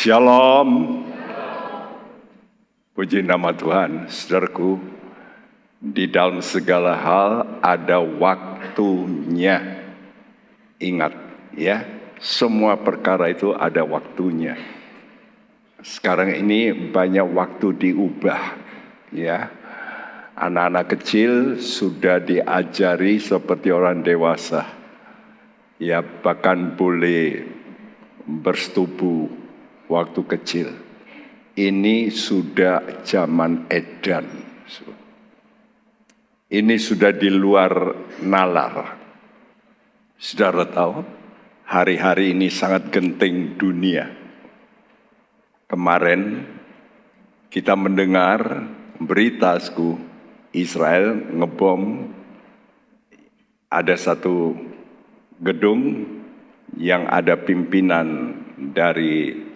Shalom. Puji nama Tuhan, saudaraku. Di dalam segala hal ada waktunya. Ingat ya, semua perkara itu ada waktunya. Sekarang ini banyak waktu diubah ya. Anak-anak kecil sudah diajari seperti orang dewasa. Ya, bahkan boleh bersetubuh waktu kecil. Ini sudah zaman edan. Ini sudah di luar nalar. Saudara tahu, hari-hari ini sangat genting dunia. Kemarin kita mendengar berita, Israel ngebom ada satu gedung yang ada pimpinan dari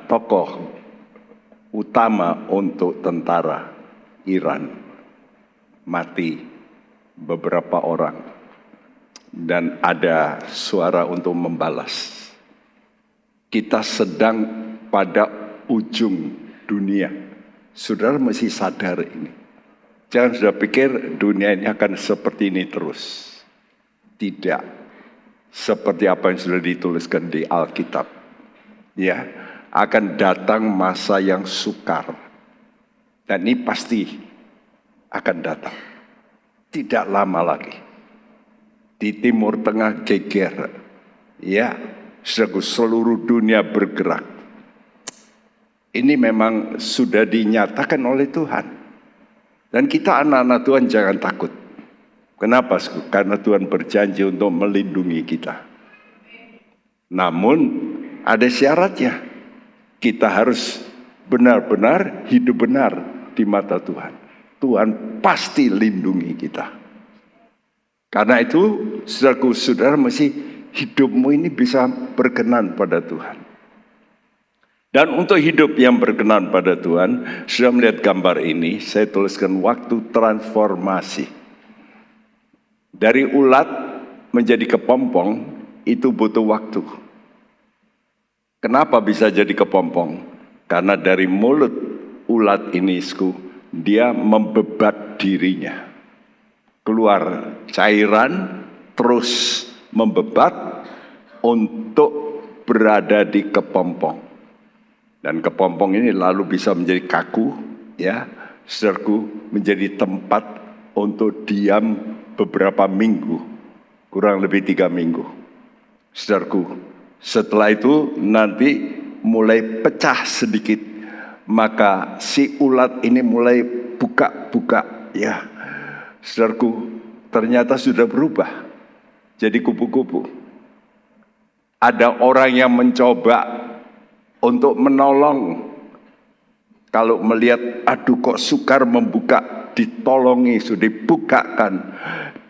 tokoh utama untuk tentara Iran, mati beberapa orang dan ada suara untuk membalas. Kita sedang pada ujung dunia. Saudara mesti sadar ini. Jangan sudah pikir dunia ini akan seperti ini terus. Tidak seperti apa yang sudah dituliskan di Alkitab. Ya, akan datang masa yang sukar. Dan ini pasti akan datang. Tidak lama lagi. Di Timur Tengah geger. Ya, seluruh dunia bergerak. Ini memang sudah dinyatakan oleh Tuhan. Dan kita anak-anak Tuhan jangan takut. Kenapa? Karena Tuhan berjanji untuk melindungi kita. Namun ada syaratnya. Kita harus benar-benar hidup benar di mata Tuhan. Tuhan pasti lindungi kita. Karena itu, saudara-saudara mesti hidupmu ini bisa berkenan pada Tuhan. Dan untuk hidup yang berkenan pada Tuhan, sudah melihat gambar ini, saya tuliskan waktu transformasi. Dari ulat menjadi kepompong, itu butuh waktu. Kenapa bisa jadi kepompong? Karena dari mulut ulat ini, dia membebat dirinya. Keluar cairan, terus membebat untuk berada di kepompong. Dan kepompong ini lalu bisa menjadi kaku, ya, saudaraku, menjadi tempat untuk diam beberapa minggu, kurang lebih 3 minggu. Saudaraku, setelah itu nanti mulai pecah sedikit, maka si ulat ini mulai buka-buka, ya. Saudaraku, ternyata sudah berubah jadi kupu-kupu. Ada orang yang mencoba untuk menolong. Kalau melihat, aduh kok sukar membuka, ditolongi, sudah dibukakan.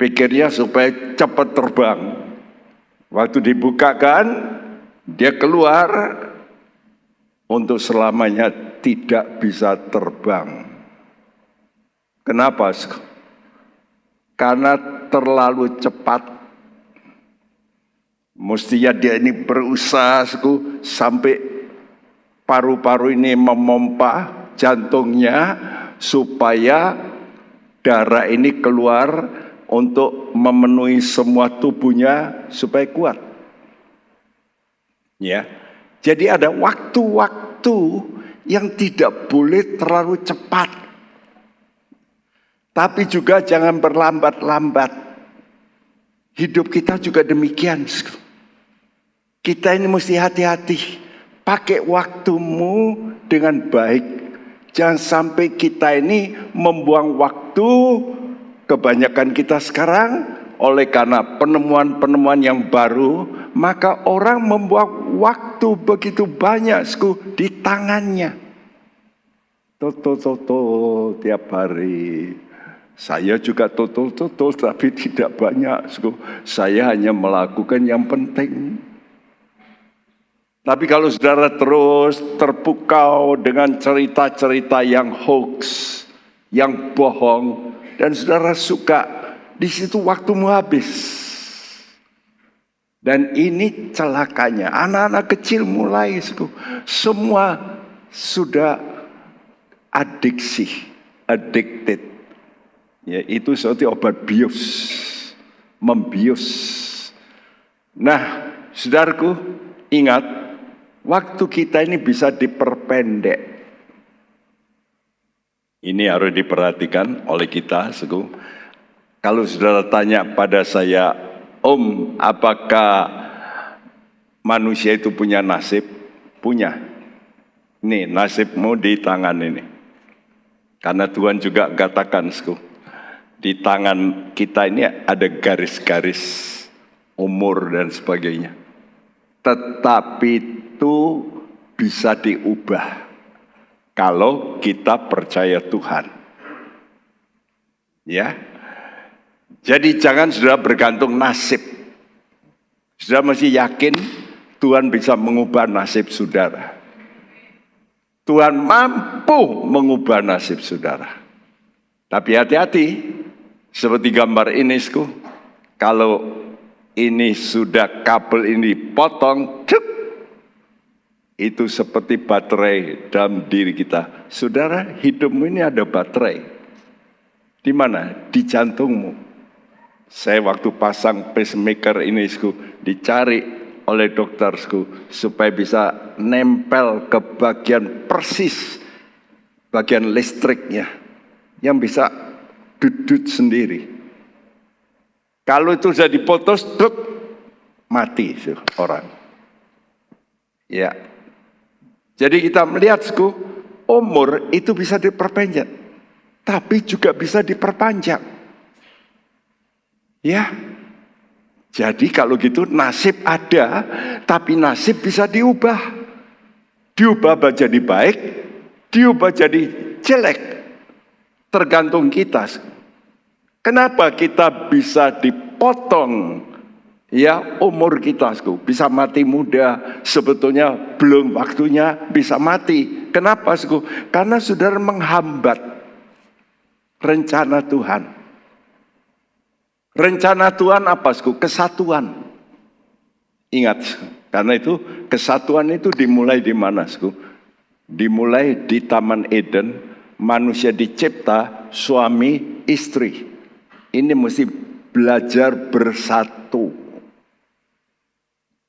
Pikirnya supaya cepat terbang. Waktu dibukakan, dia keluar, untuk selamanya tidak bisa terbang. Kenapa? Karena terlalu cepat. Mestinya dia ini berusaha sampai paru-paru ini memompa jantungnya supaya darah ini keluar untuk memenuhi semua tubuhnya supaya kuat. Ya. Jadi ada waktu-waktu yang tidak boleh terlalu cepat. Tapi juga jangan berlambat-lambat. Hidup kita juga demikian. Kita ini mesti hati-hati. Pakai waktumu dengan baik. Jangan sampai kita ini membuang waktu. Kebanyakan kita sekarang oleh karena penemuan-penemuan yang baru, maka orang membuang waktu begitu banyak di tangannya. Toto tiap hari. Saya juga toto tapi tidak banyak. Saya hanya melakukan yang penting. Tapi kalau saudara terus terpukau dengan cerita-cerita yang hoax, yang bohong, dan saudara suka, di situ waktumu habis. Dan ini celakanya, anak-anak kecil mulai semua sudah addicted. Ya, itu seperti obat bius, membius. Nah, saudaraku, ingat, waktu kita ini bisa diperpendek. Ini harus diperhatikan oleh kita, Kalau saudara tanya pada saya, Om, apakah manusia itu punya nasib? Punya. Nih, nasibmu di tangan ini. Karena Tuhan juga katakan, di tangan kita ini ada garis-garis umur dan sebagainya. Tetapi itu bisa diubah kalau kita percaya Tuhan. Ya. Jadi jangan sudah bergantung nasib. Sudah mesti yakin Tuhan bisa mengubah nasib saudara. Tuhan mampu mengubah nasib saudara. Tapi hati-hati, seperti gambar ini, kalau ini sudah kabel ini potong, itu seperti baterai dalam diri kita. Saudara, hidupmu ini ada baterai. Di mana? Di jantungmu. Saya waktu pasang pacemaker ini, dicari oleh dokter, supaya bisa nempel ke bagian persis, bagian listriknya, yang bisa dudut sendiri. Kalau itu sudah dipotong, mati orang. Ya. Jadi kita melihat, umur itu bisa diperpanjang, tapi juga bisa diperpanjang. Ya, jadi kalau gitu nasib ada, tapi nasib bisa diubah. Diubah jadi baik, diubah jadi jelek. Tergantung kita. Kenapa kita bisa dipotong? Ya, umur kita bisa mati muda, sebetulnya belum waktunya bisa mati. Kenapa? Karena saudara menghambat rencana Tuhan. Rencana Tuhan apa? Kesatuan. Ingat, karena itu kesatuan itu dimulai di mana? Dimulai di Taman Eden, manusia dicipta suami istri. Ini mesti belajar bersatu.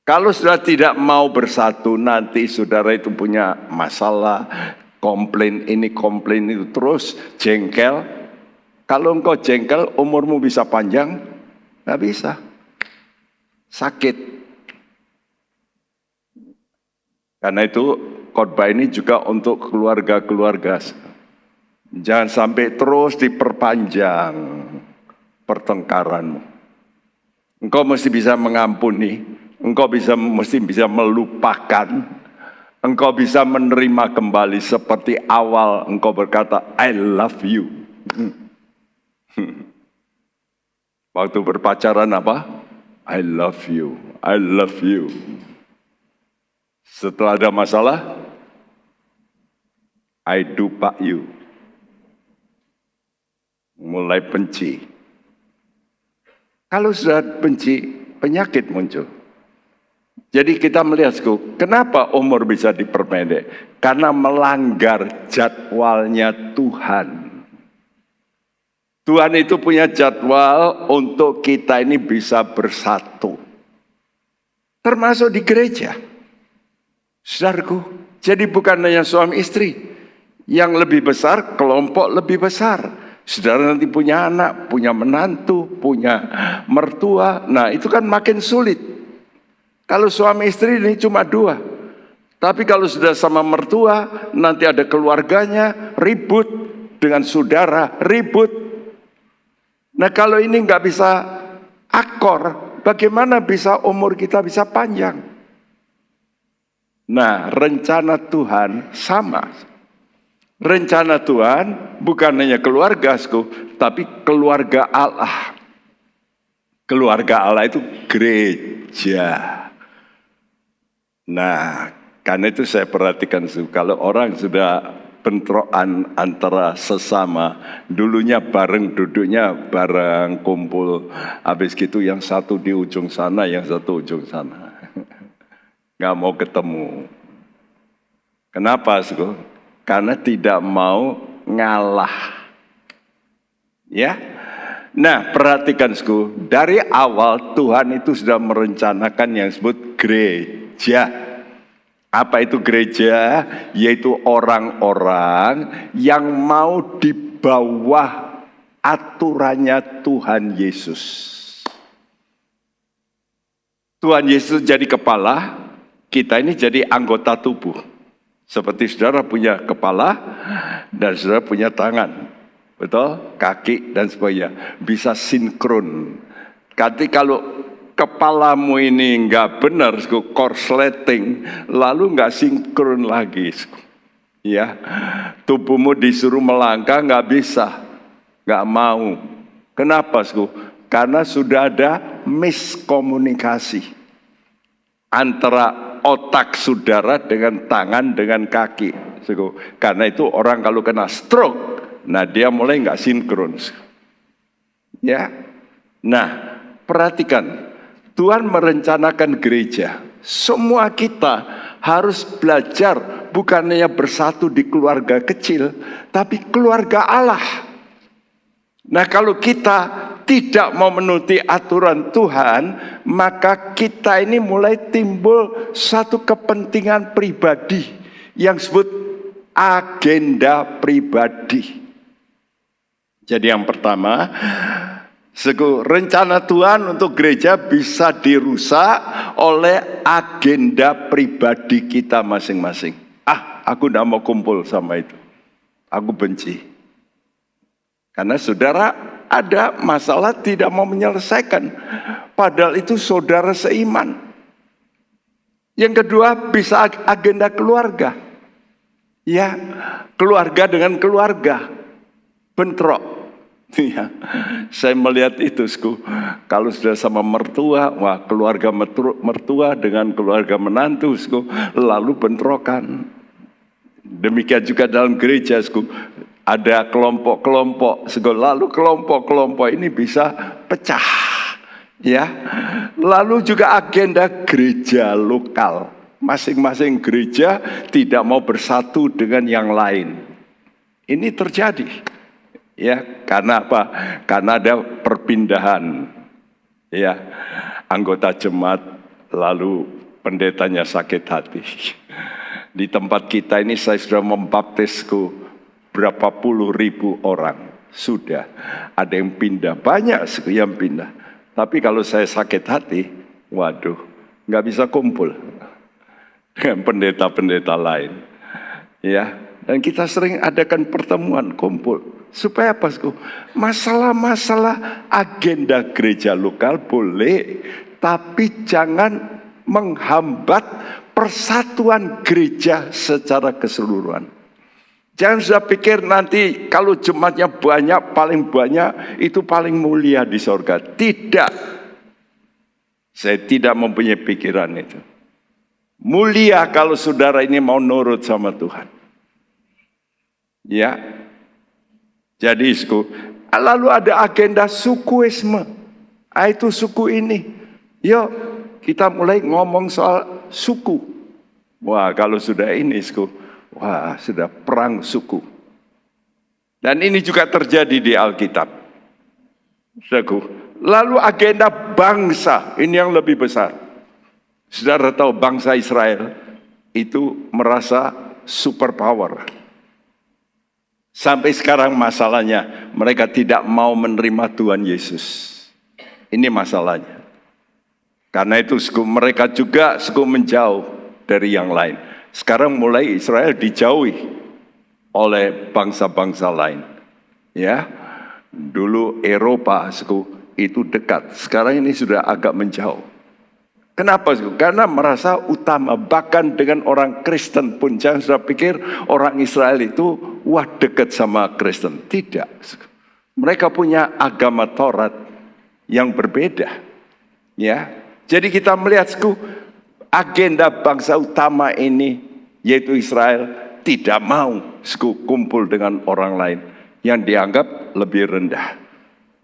Kalau sudah tidak mau bersatu, nanti saudara itu punya masalah, komplain ini, komplain itu, terus jengkel. Kalau engkau jengkel, umurmu bisa panjang? Nggak bisa. Sakit. Karena itu khotbah ini juga untuk keluarga-keluarga. Jangan sampai terus diperpanjang pertengkaranmu. Engkau mesti bisa mengampuni. Engkau mesti bisa melupakan. Engkau bisa menerima kembali seperti awal engkau berkata, I love you. Waktu berpacaran apa? I love you, I love you. Setelah ada masalah, I do pak you. Mulai benci. Kalau sudah benci, penyakit muncul. Jadi kita melihat, kenapa umur bisa diperpendek? Karena melanggar jadwalnya Tuhan. Tuhan itu punya jadwal untuk kita ini bisa bersatu. Termasuk di gereja. Saudaraku, jadi bukan hanya suami istri. Yang lebih besar, kelompok lebih besar. Saudara nanti punya anak, punya menantu, punya mertua. Nah itu kan makin sulit. Kalau suami istri ini cuma 2. Tapi kalau sudah sama mertua, nanti ada keluarganya, ribut. Dengan saudara, ribut. Nah kalau ini nggak bisa akor, bagaimana bisa umur kita bisa panjang? Nah rencana Tuhan sama. Rencana Tuhan bukan hanya keluarga, tapi keluarga Allah. Keluarga Allah itu gereja. Nah karena itu saya perhatikan, kalau orang sudah bentrokan antara sesama. Dulunya bareng, duduknya bareng, kumpul. Habis gitu yang satu di ujung sana, yang satu ujung sana. Nggak mau ketemu. Kenapa, Saudara? Karena tidak mau ngalah. Ya. Nah, perhatikan, Saudara, dari awal Tuhan itu sudah merencanakan yang disebut gereja. Apa itu gereja? Yaitu orang-orang yang mau di bawah aturannya Tuhan Yesus. Tuhan Yesus jadi kepala, kita ini jadi anggota tubuh. Seperti saudara punya kepala dan saudara punya tangan. Betul? Kaki dan sebagainya. Bisa sinkron. Kalau kepalamu ini nggak benar, korsleting, lalu nggak sinkron lagi. Ya, tubuhmu disuruh melangkah nggak bisa, nggak mau. Kenapa, Karena sudah ada miskomunikasi antara otak saudara dengan tangan dengan kaki. Karena itu orang kalau kena stroke, nah dia mulai nggak sinkron. Ya, nah perhatikan, Tuhan merencanakan gereja. Semua kita harus belajar bukan hanya bersatu di keluarga kecil, tapi keluarga Allah. Nah, kalau kita tidak mau menuruti aturan Tuhan, maka kita ini mulai timbul satu kepentingan pribadi yang disebut agenda pribadi. Jadi yang pertama, rencana Tuhan untuk gereja bisa dirusak oleh agenda pribadi kita masing-masing. Aku tidak mau kumpul sama itu. Aku benci. Karena saudara ada masalah tidak mau menyelesaikan. Padahal itu saudara seiman. Yang kedua bisa agenda keluarga. Ya, keluarga dengan keluarga. Bentrok. Ya, saya melihat itu, kalau sudah sama mertua, wah keluarga mertua dengan keluarga menantu, lalu bentrokan. Demikian juga dalam gereja, ada kelompok-kelompok, lalu kelompok-kelompok ini bisa pecah. Ya, lalu juga agenda gereja lokal, masing-masing gereja tidak mau bersatu dengan yang lain. Ini terjadi. Ya, karena apa? Karena ada perpindahan. Ya, anggota jemaat lalu pendetanya sakit hati. Di tempat kita ini saya sudah membaptis berapa puluh ribu orang. Sudah. Ada yang pindah, banyak yang pindah. Tapi kalau saya sakit hati, waduh, nggak bisa kumpul dengan pendeta-pendeta lain. Ya, dan kita sering adakan pertemuan kumpul. Supaya apa? Masalah-masalah agenda gereja lokal boleh, tapi jangan menghambat persatuan gereja secara keseluruhan. Jangan sudah pikir nanti kalau jemaatnya banyak, paling banyak itu paling mulia di sorga. Tidak. Saya tidak mempunyai pikiran itu. Mulia kalau saudara ini mau nurut sama Tuhan. Ya. Jadi lalu ada agenda sukuisme. Itu suku ini. Yuk kita mulai ngomong soal suku. Wah kalau sudah ini wah sudah perang suku. Dan ini juga terjadi di Alkitab. Lalu agenda bangsa, ini yang lebih besar. Saudara tahu bangsa Israel itu merasa superpower. Sampai sekarang masalahnya mereka tidak mau menerima Tuhan Yesus. Ini masalahnya. Karena itu mereka juga menjauh dari yang lain. Sekarang mulai Israel dijauhi oleh bangsa-bangsa lain. Ya, dulu Eropa itu dekat. Sekarang ini sudah agak menjauh. Kenapa? Karena merasa utama. Bahkan dengan orang Kristen pun jangan sudah pikir orang Israel itu wah dekat sama Kristen. Tidak. Mereka punya agama Taurat yang berbeda. Ya. Jadi kita melihat agenda bangsa utama ini yaitu Israel tidak mau kumpul dengan orang lain yang dianggap lebih rendah.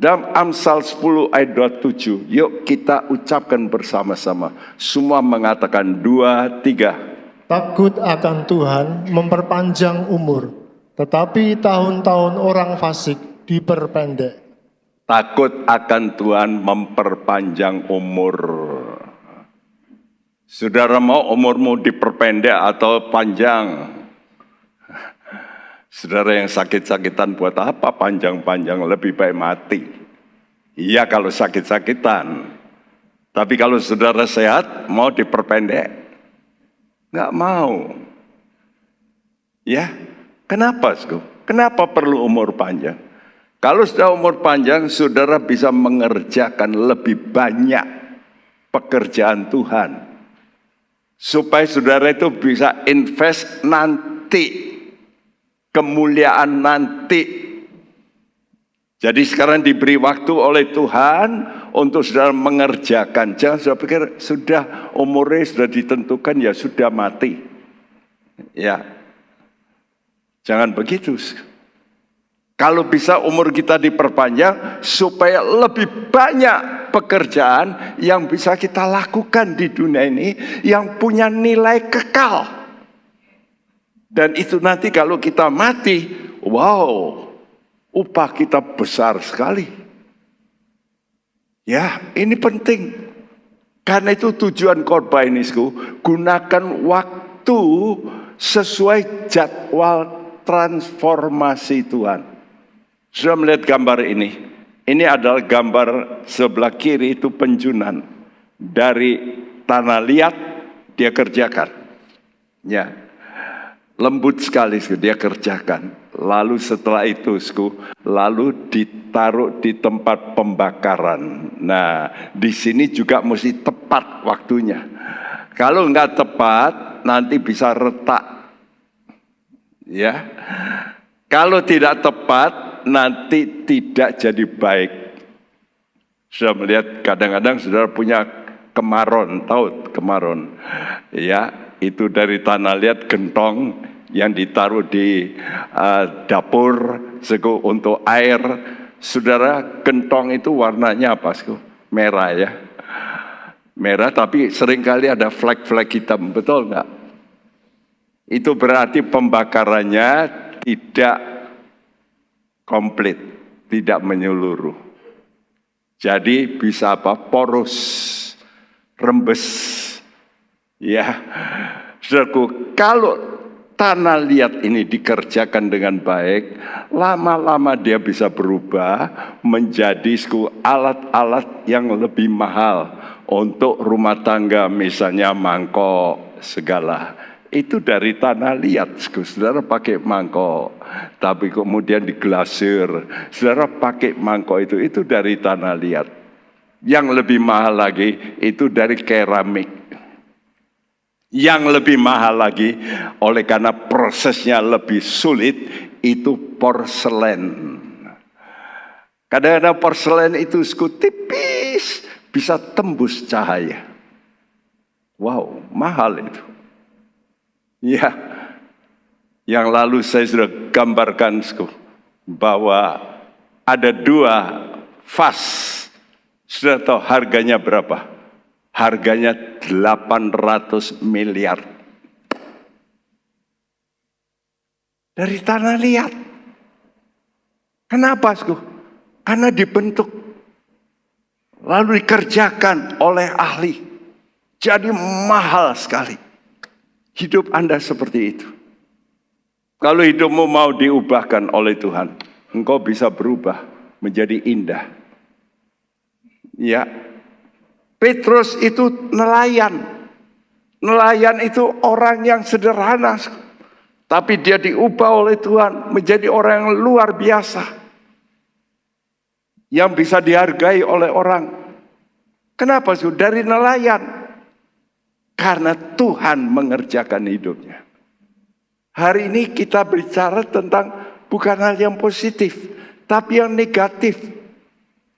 Dalam Amsal 10 ayat 27, yuk kita ucapkan bersama-sama. Semua mengatakan 2, 3. Takut akan Tuhan memperpanjang umur, tetapi tahun-tahun orang fasik diperpendek. Takut akan Tuhan memperpanjang umur. Saudara mau umurmu diperpendek atau panjang? Saudara yang sakit-sakitan buat apa panjang-panjang, lebih baik mati. Iya kalau sakit-sakitan. Tapi kalau saudara sehat mau diperpendek? Nggak mau. Ya, kenapa? Kenapa perlu umur panjang? Kalau sudah umur panjang, saudara bisa mengerjakan lebih banyak pekerjaan Tuhan. Supaya saudara itu bisa invest nanti. Kemuliaan nanti. Jadi sekarang diberi waktu oleh Tuhan untuk saudara mengerjakan. Jangan saudara pikir sudah umurnya sudah ditentukan ya sudah mati. Ya, jangan begitu. Kalau bisa umur kita diperpanjang supaya lebih banyak pekerjaan yang bisa kita lakukan di dunia ini yang punya nilai kekal. Dan itu nanti kalau kita mati, wow, upah kita besar sekali. Ya, ini penting. Karena itu tujuan khotbah ini, gunakan waktu sesuai jadwal transformasi Tuhan. Sudah melihat gambar ini? Ini adalah gambar sebelah kiri itu penjunan. Dari tanah liat dia kerjakan. Ya. Lembut sekali dia kerjakan. Lalu setelah itu lalu ditaruh di tempat pembakaran. Nah, di sini juga mesti tepat waktunya. Kalau enggak tepat, nanti bisa retak. Ya. Kalau tidak tepat, nanti tidak jadi baik. Sudah melihat kadang-kadang saudara punya kemaron, tahu kemaron? Ya, itu dari tanah liat gentong yang ditaruh di dapur untuk air. Saudara, gentong itu warnanya apa? Merah ya. Merah tapi seringkali ada flek-flek hitam, betul nggak? Itu berarti pembakarannya tidak komplit, tidak menyeluruh. Jadi bisa apa? Poros, rembes. Ya, saudaraku, kalau tanah liat ini dikerjakan dengan baik, lama-lama dia bisa berubah menjadi alat-alat yang lebih mahal untuk rumah tangga, misalnya mangkok segala. Itu dari tanah liat, saudara pakai mangkok, tapi kemudian diglasir, saudara pakai mangkok itu dari tanah liat. Yang lebih mahal lagi itu dari keramik. Yang lebih mahal lagi, oleh karena prosesnya lebih sulit, itu porselen. Kadang-kadang porselen itu tipis, bisa tembus cahaya. Wow, mahal itu. Ya, yang lalu saya sudah gambarkan bahwa ada 2 vas. Sudah tahu harganya berapa? Harganya 800 miliar. Dari tanah liat. Kenapa? Karena dibentuk. Lalu dikerjakan oleh ahli. Jadi mahal sekali. Hidup Anda seperti itu. Kalau hidupmu mau diubahkan oleh Tuhan, engkau bisa berubah menjadi indah. Ya. Petrus itu nelayan. Nelayan itu orang yang sederhana. Tapi dia diubah oleh Tuhan menjadi orang yang luar biasa. Yang bisa dihargai oleh orang. Kenapa? Dari nelayan. Karena Tuhan mengerjakan hidupnya. Hari ini kita bicara tentang bukan hal yang positif. Tapi yang negatif.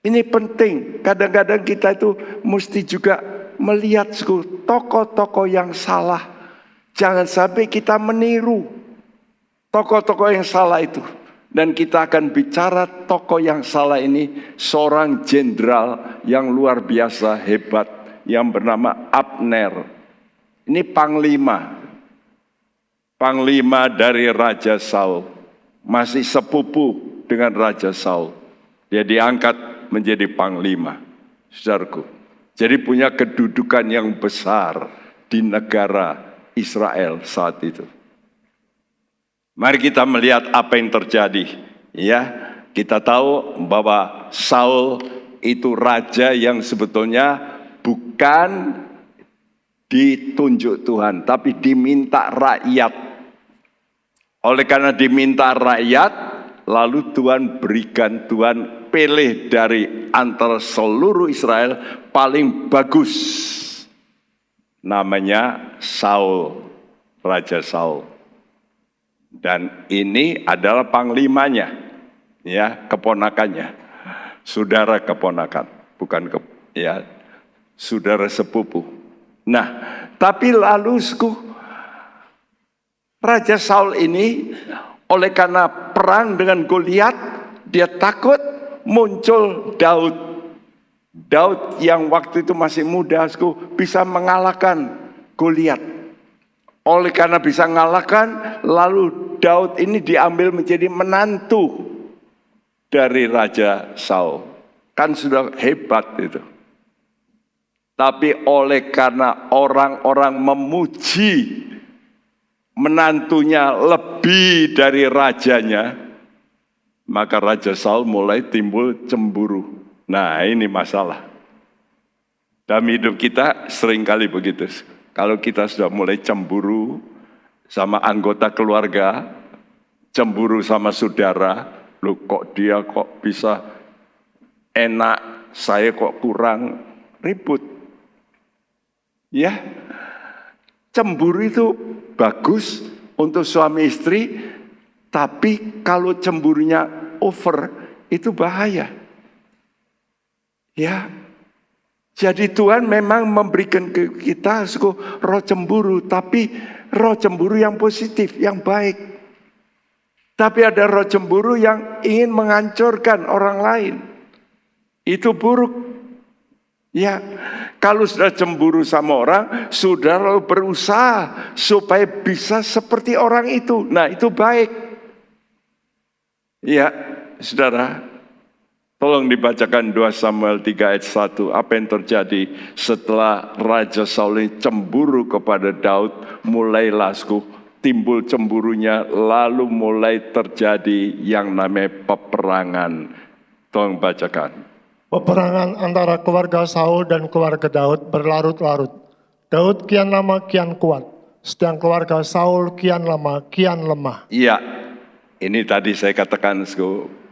Ini penting, kadang-kadang kita itu mesti juga melihat tokoh-tokoh yang salah. Jangan sampai kita meniru. tokoh-tokoh yang salah itu. Dan kita akan bicara tokoh yang salah ini, seorang jenderal yang luar biasa hebat yang bernama Abner. Ini panglima dari Raja Saul, masih sepupu dengan Raja Saul. Dia diangkat menjadi panglima, saudaraku. Jadi punya kedudukan yang besar di negara Israel saat itu. Mari kita melihat apa yang terjadi. Ya, kita tahu bahwa Saul itu raja yang sebetulnya bukan ditunjuk Tuhan, tapi diminta rakyat. Oleh karena diminta rakyat, lalu Tuhan berikan, Tuhan pilih dari antara seluruh Israel paling bagus. Namanya Saul, Raja Saul. Dan ini adalah panglimanya, ya, keponakannya, saudara keponakan, bukan saudara sepupu. Nah, tapi lalu Raja Saul ini oleh karena perang dengan Goliat, dia takut. Muncul Daud. Daud yang waktu itu masih muda, bisa mengalahkan Goliat. Oleh karena bisa mengalahkan, lalu Daud ini diambil menjadi menantu dari Raja Saul. Kan sudah hebat itu. Tapi oleh karena orang-orang memuji menantunya lebih dari rajanya, maka Raja Saul mulai timbul cemburu. Nah, ini masalah. Dalam hidup kita seringkali begitu. Kalau kita sudah mulai cemburu sama anggota keluarga, cemburu sama saudara, loh kok dia kok bisa enak, saya kok kurang, ribut. Ya, cemburu itu bagus untuk suami istri, tapi kalau cemburunya over, itu bahaya. Ya, jadi Tuhan memang memberikan ke kita roh cemburu, tapi roh cemburu yang positif, yang baik. Tapi ada roh cemburu yang ingin menghancurkan orang lain. Itu buruk. Ya, kalau sudah cemburu sama orang, sudah lalu berusaha supaya bisa seperti orang itu. Nah, itu baik. Ya, saudara, tolong dibacakan 2 Samuel 3 ayat 1. Apa yang terjadi setelah Raja Saul ini cemburu kepada Daud, mulailah timbul cemburunya, lalu mulai terjadi yang namanya peperangan. Tolong bacakan. Peperangan antara keluarga Saul dan keluarga Daud berlarut-larut. Daud kian lama kian kuat, sedang keluarga Saul kian lama kian lemah. Iya, ini tadi saya katakan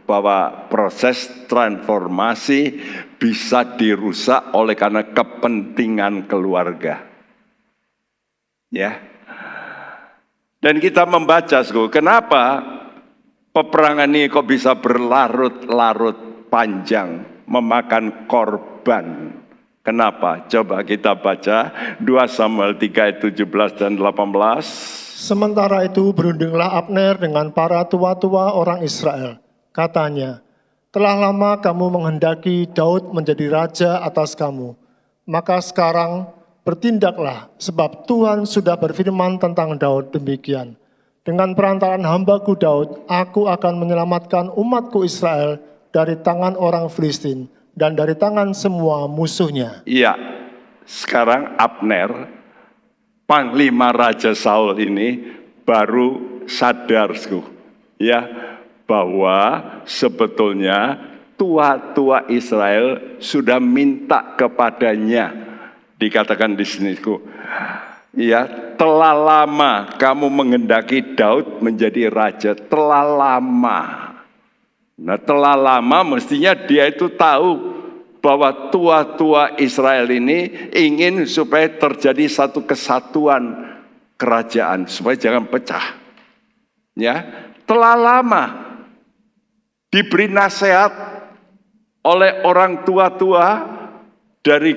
bahwa proses transformasi bisa dirusak oleh karena kepentingan keluarga. Ya. Dan kita membaca, kenapa peperangan ini kok bisa berlarut-larut panjang, memakan korban. Kenapa? Coba kita baca 2 Samuel 3 ayat 17 dan 18. Sementara itu berundinglah Abner dengan para tua-tua orang Israel. Katanya, telah lama kamu menghendaki Daud menjadi raja atas kamu. Maka sekarang bertindaklah, sebab Tuhan sudah berfirman tentang Daud demikian. Dengan perantaraan hambaku Daud, aku akan menyelamatkan umatku Israel dari tangan orang Filistin dan dari tangan semua musuhnya. Iya, sekarang Abner, panglima Raja Saul ini baru sadar, ya, bahwa sebetulnya tua-tua Israel sudah minta kepadanya. Dikatakan di sini, ya, telah lama kamu menghendaki Daud menjadi raja, telah lama. Nah, telah lama mestinya dia itu tahu bahwa tua-tua Israel ini ingin supaya terjadi satu kesatuan kerajaan, supaya jangan pecah. Ya, telah lama diberi nasihat oleh orang tua-tua dari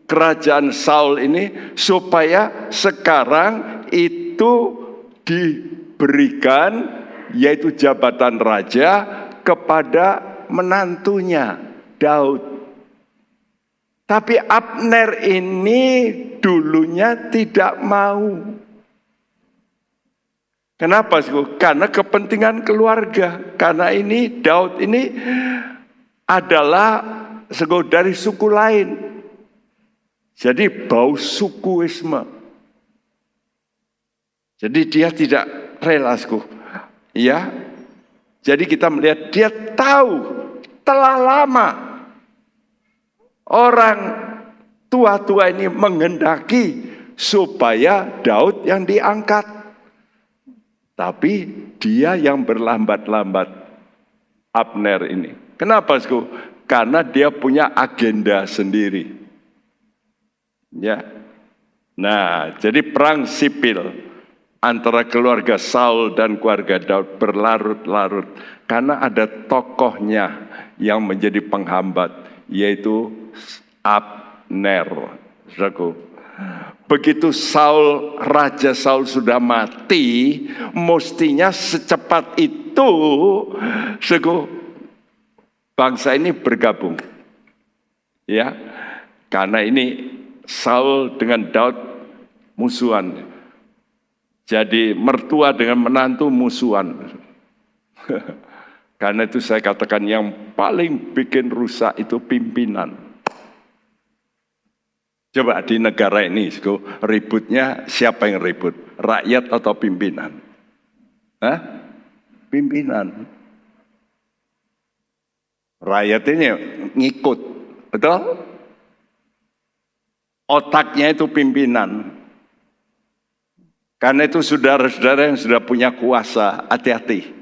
kerajaan Saul ini supaya sekarang itu diberikan yaitu jabatan raja kepada menantunya Daud. Tapi Abner ini dulunya tidak mau. Kenapa? Karena kepentingan keluarga. Karena ini Daud ini adalah dari suku lain. Jadi bau sukuisme. Jadi dia tidak rela, ya. Jadi kita melihat dia tahu telah lama orang tua-tua ini menghendaki supaya Daud yang diangkat. Tapi dia yang berlambat-lambat, Abner ini. Kenapa, Karena dia punya agenda sendiri. Ya. Nah, jadi perang sipil antara keluarga Saul dan keluarga Daud berlarut-larut karena ada tokohnya yang menjadi penghambat, yaitu Abner. Begitu Raja Saul sudah mati, mestinya secepat itu bangsa ini bergabung. Ya, karena ini Saul dengan Daud musuhan. Jadi mertua dengan menantu musuhan. Karena itu saya katakan yang paling bikin rusak itu pimpinan. Coba di negara ini, ributnya siapa yang ribut? Rakyat atau pimpinan? Pimpinan. Rakyat ini ngikut, betul? Otaknya itu pimpinan. Karena itu saudara-saudara yang sudah punya kuasa, hati-hati.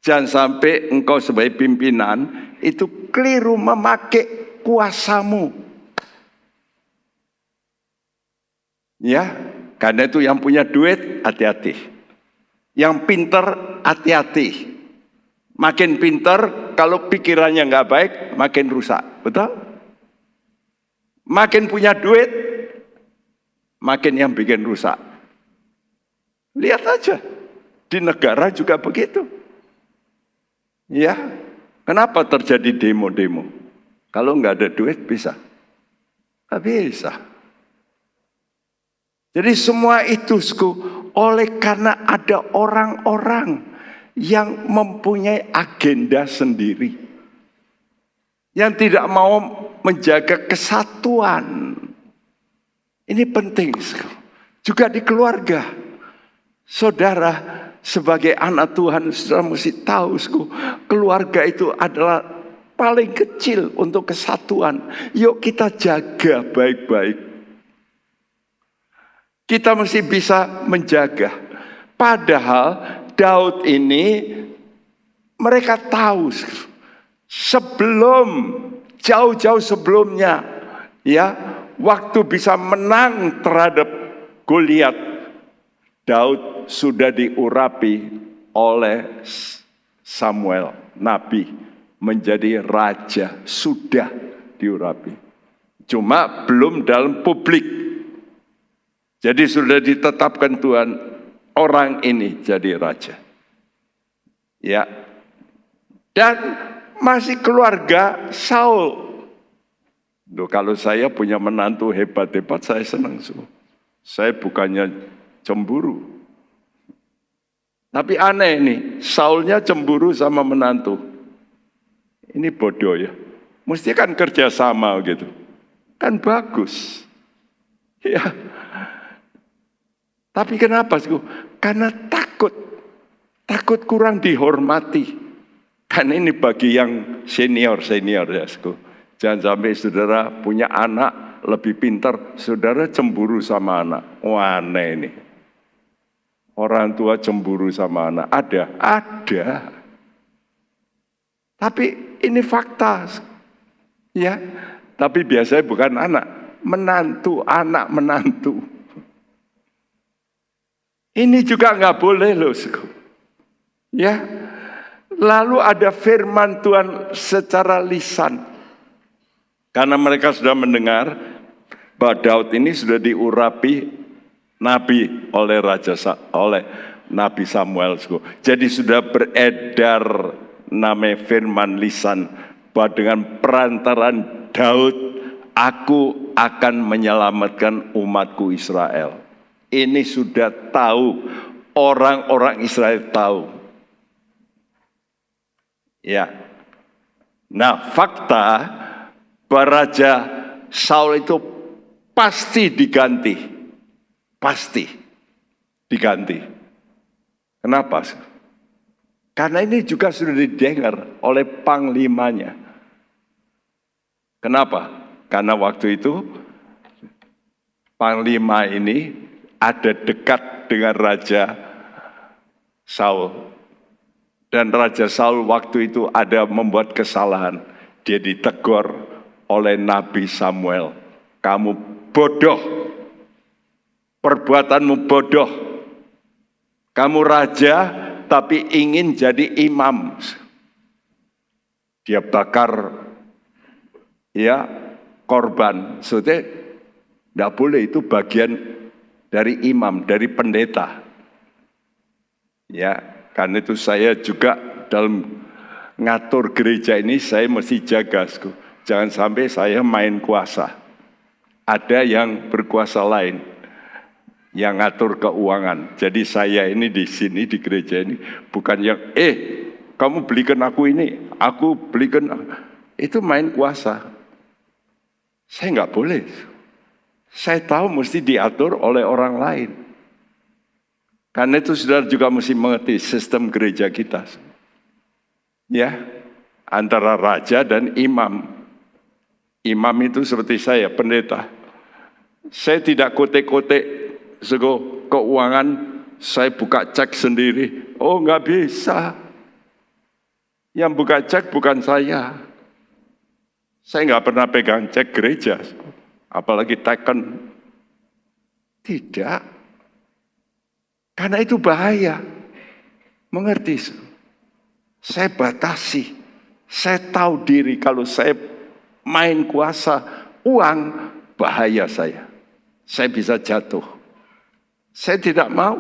Jangan sampai engkau sebagai pimpinan itu keliru memakai kuasamu. Ya, karena itu yang punya duit, hati-hati. Yang pinter, hati-hati. Makin pinter, kalau pikirannya nggak baik, makin rusak. Betul? Makin punya duit, makin yang bikin rusak. Lihat aja, di negara juga begitu. Ya, kenapa terjadi demo-demo? Kalau nggak ada duit bisa? Nggak bisa. Jadi semua itu oleh karena ada orang-orang yang mempunyai agenda sendiri. Yang tidak mau menjaga kesatuan. Ini penting. Juga di keluarga. Saudara, sebagai anak Tuhan, saudara mesti tahu, keluarga itu adalah paling kecil untuk kesatuan. Yuk kita jaga baik-baik. Kita mesti bisa menjaga. Padahal Daud ini, mereka tahu sebelum, jauh-jauh sebelumnya, ya, waktu bisa menang terhadap Goliat, Daud sudah diurapi oleh Samuel, nabi, menjadi raja, sudah diurapi. Cuma belum dalam publik. Jadi sudah ditetapkan Tuhan, orang ini jadi raja. Ya. Dan masih keluarga Saul. Loh, kalau saya punya menantu hebat-hebat, saya senang. Saya bukannya cemburu. Tapi aneh nih, Saulnya cemburu sama menantu. Ini bodoh ya. Mesti kan kerjasama gitu. Kan bagus. Ya. Tapi kenapa? Karena takut. Takut kurang dihormati. Kan ini bagi yang senior-senior ya. Jangan sampai saudara punya anak lebih pintar, saudara cemburu sama anak. Wah, aneh ini. Orang tua cemburu sama anak. Ada. Tapi ini fakta. Ya. Tapi biasanya bukan anak. Menantu, anak menantu. Ini juga nggak boleh loh. Ya. Lalu ada firman Tuhan secara lisan. Karena mereka sudah mendengar bahwa Daud ini sudah diurapi nabi oleh Nabi Samuel. Jadi sudah beredar namanya firman lisan bahwa dengan perantaran Daud, aku akan menyelamatkan umatku Israel. Ini sudah tahu, orang-orang Israel tahu. Ya. Nah, fakta bahwa Raja Saul itu pasti diganti. Pasti diganti. Kenapa? Karena ini juga sudah didengar oleh panglimanya. Kenapa? Karena waktu itu panglima ini ada dekat dengan Raja Saul. Dan Raja Saul waktu itu ada membuat kesalahan. Dia ditegur oleh Nabi Samuel. Kamu bodoh. Perbuatanmu bodoh. Kamu raja tapi ingin jadi imam. Dia bakar korban. Soalnya tidak boleh, itu bagian dari imam, dari pendeta. Ya, karena itu saya juga dalam ngatur gereja ini saya mesti jaga. Jangan sampai saya main kuasa. Ada yang berkuasa lain yang ngatur keuangan. Jadi saya ini di sini di gereja ini bukan yang kamu belikan aku ini, aku belikan, itu main kuasa. Saya nggak boleh. Saya tahu mesti diatur oleh orang lain. Karena itu saudara juga mesti mengerti sistem gereja kita. Ya, antara raja dan imam. Imam itu seperti saya, pendeta. Saya tidak kotek-kotek keuangan, saya buka cek sendiri. Oh, nggak bisa. Yang buka cek bukan saya. Saya nggak pernah pegang cek gereja, apalagi teken. Tidak. Karena itu bahaya. Mengerti? Saya batasi. Saya tahu diri kalau saya main kuasa uang, bahaya saya. Saya bisa jatuh. Saya tidak mau.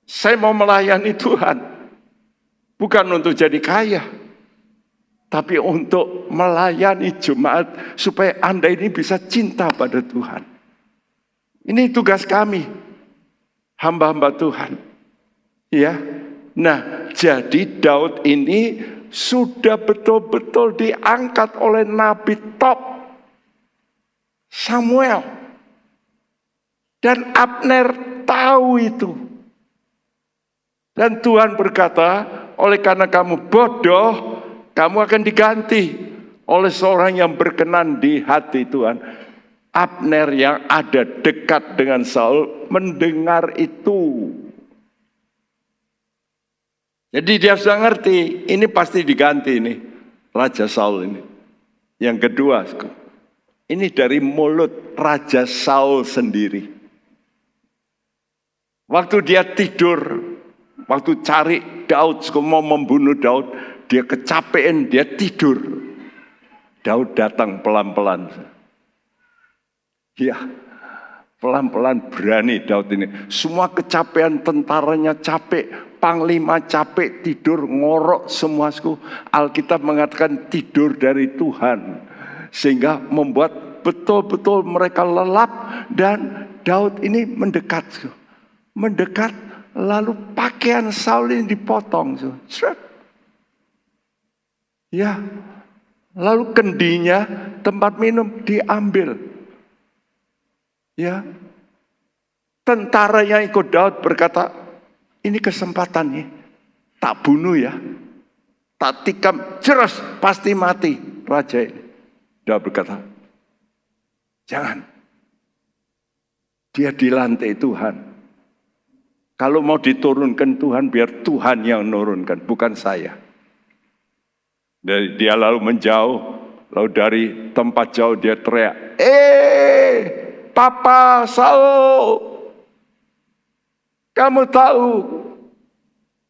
Saya mau melayani Tuhan. Bukan untuk jadi kaya. Tapi untuk melayani jemaat supaya Anda ini bisa cinta pada Tuhan. Ini tugas kami. Hamba-hamba Tuhan. Ya. Nah, jadi Daud ini sudah betul-betul diangkat oleh Nabi top Samuel. Dan Abner tahu itu. Dan Tuhan berkata, oleh karena kamu bodoh, kamu akan diganti oleh seorang yang berkenan di hati Tuhan. Abner yang ada dekat dengan Saul mendengar itu. Jadi dia sudah ngerti, ini pasti diganti ini, Raja Saul ini. Yang kedua, ini dari mulut Raja Saul sendiri. Waktu dia tidur, waktu cari Daud, mau membunuh Daud, dia kecapean, dia tidur. Daud datang pelan-pelan. Ya, pelan-pelan berani Daud ini. Semua kecapean, tentaranya capek, panglima capek, tidur, ngorok semua. Alkitab mengatakan tidur dari Tuhan. Sehingga membuat betul-betul mereka lelap dan Daud ini mendekat. Mendekat, lalu pakaian Saul ini dipotong. Ya, lalu kendinya, tempat minum diambil. Ya, tentara yang ikut Daud berkata, ini kesempatan nih, tak bunuh ya, tak tikam, jelas pasti mati raja ini. Daud berkata, jangan, dia dilantik Tuhan. Kalau mau diturunkan Tuhan, biar Tuhan yang menurunkan, bukan saya. Dia lalu menjauh, lalu dari tempat jauh dia teriak, Papa Saul, kamu tahu,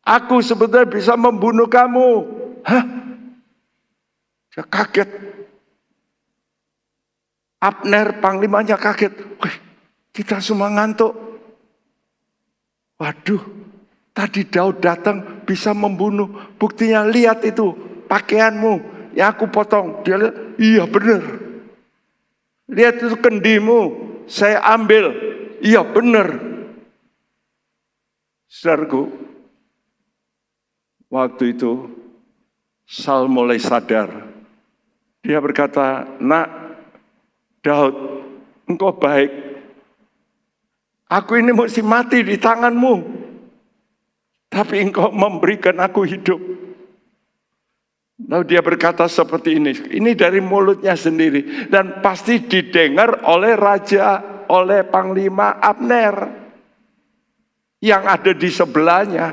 aku sebetulnya bisa membunuh kamu. Hah? Dia kaget. Abner panglimanya kaget. Wih, kita semua ngantuk. Waduh, tadi Daud datang bisa membunuh. Buktinya lihat itu pakaianmu yang aku potong. Dia lihat, iya benar. Lihat itu kendimu, saya ambil. Iya benar. Saudaraku, waktu itu Saul mulai sadar. Dia berkata, nak Daud, engkau baik. Aku ini mesti mati di tanganmu. Tapi engkau memberikan aku hidup. Lalu dia berkata seperti ini. Ini dari mulutnya sendiri. Dan pasti didengar oleh raja, oleh Panglima Abner. Yang ada di sebelahnya.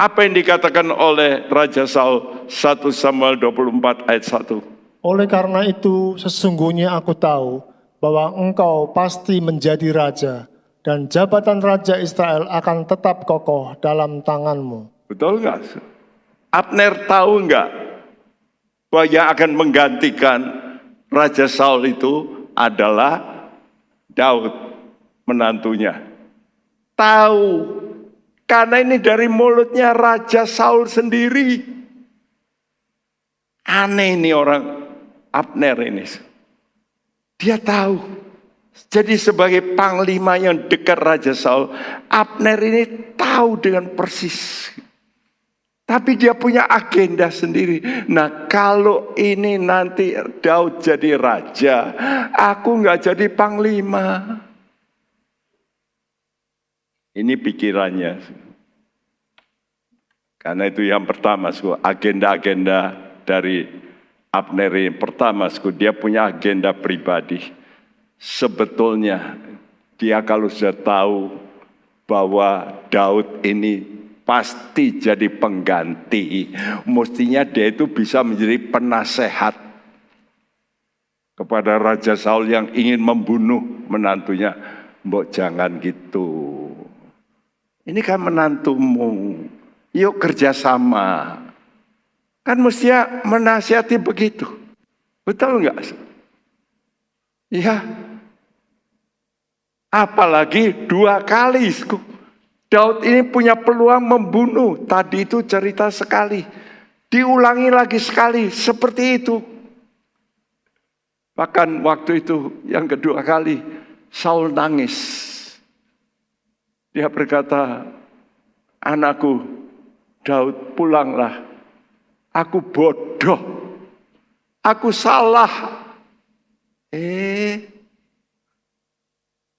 Apa yang dikatakan oleh Raja Saul? 1 Samuel 24 ayat 1. Oleh karena itu, sesungguhnya aku tahu bahwa engkau pasti menjadi raja, dan jabatan Raja Israel akan tetap kokoh dalam tanganmu. Betul nggak? Abner tahu nggak bahwa yang akan menggantikan Raja Saul itu adalah Daud, menantunya. Tahu, karena ini dari mulutnya Raja Saul sendiri. Aneh ini orang Abner ini. Dia tahu. Jadi sebagai panglima yang dekat Raja Saul, Abner ini tahu dengan persis. Tapi dia punya agenda sendiri. Nah kalau ini nanti Daud jadi raja, aku nggak jadi panglima. Ini pikirannya. Karena itu yang pertama, agenda-agenda dari Abner yang pertama, dia punya agenda pribadi. Sebetulnya dia kalau sudah tahu bahwa Daud ini pasti jadi pengganti, mestinya dia itu bisa menjadi penasehat kepada Raja Saul yang ingin membunuh menantunya. Mbok jangan gitu. Ini kan menantumu, yuk kerjasama. Kan mestinya menasihati begitu. Betul enggak? Iya. Apalagi 2 kali. Daud ini punya peluang membunuh. Tadi itu cerita sekali. Diulangi lagi sekali. Seperti itu. Bahkan waktu itu yang kedua kali. Saul nangis. Dia berkata, anakku Daud, pulanglah. Aku bodoh. Aku salah.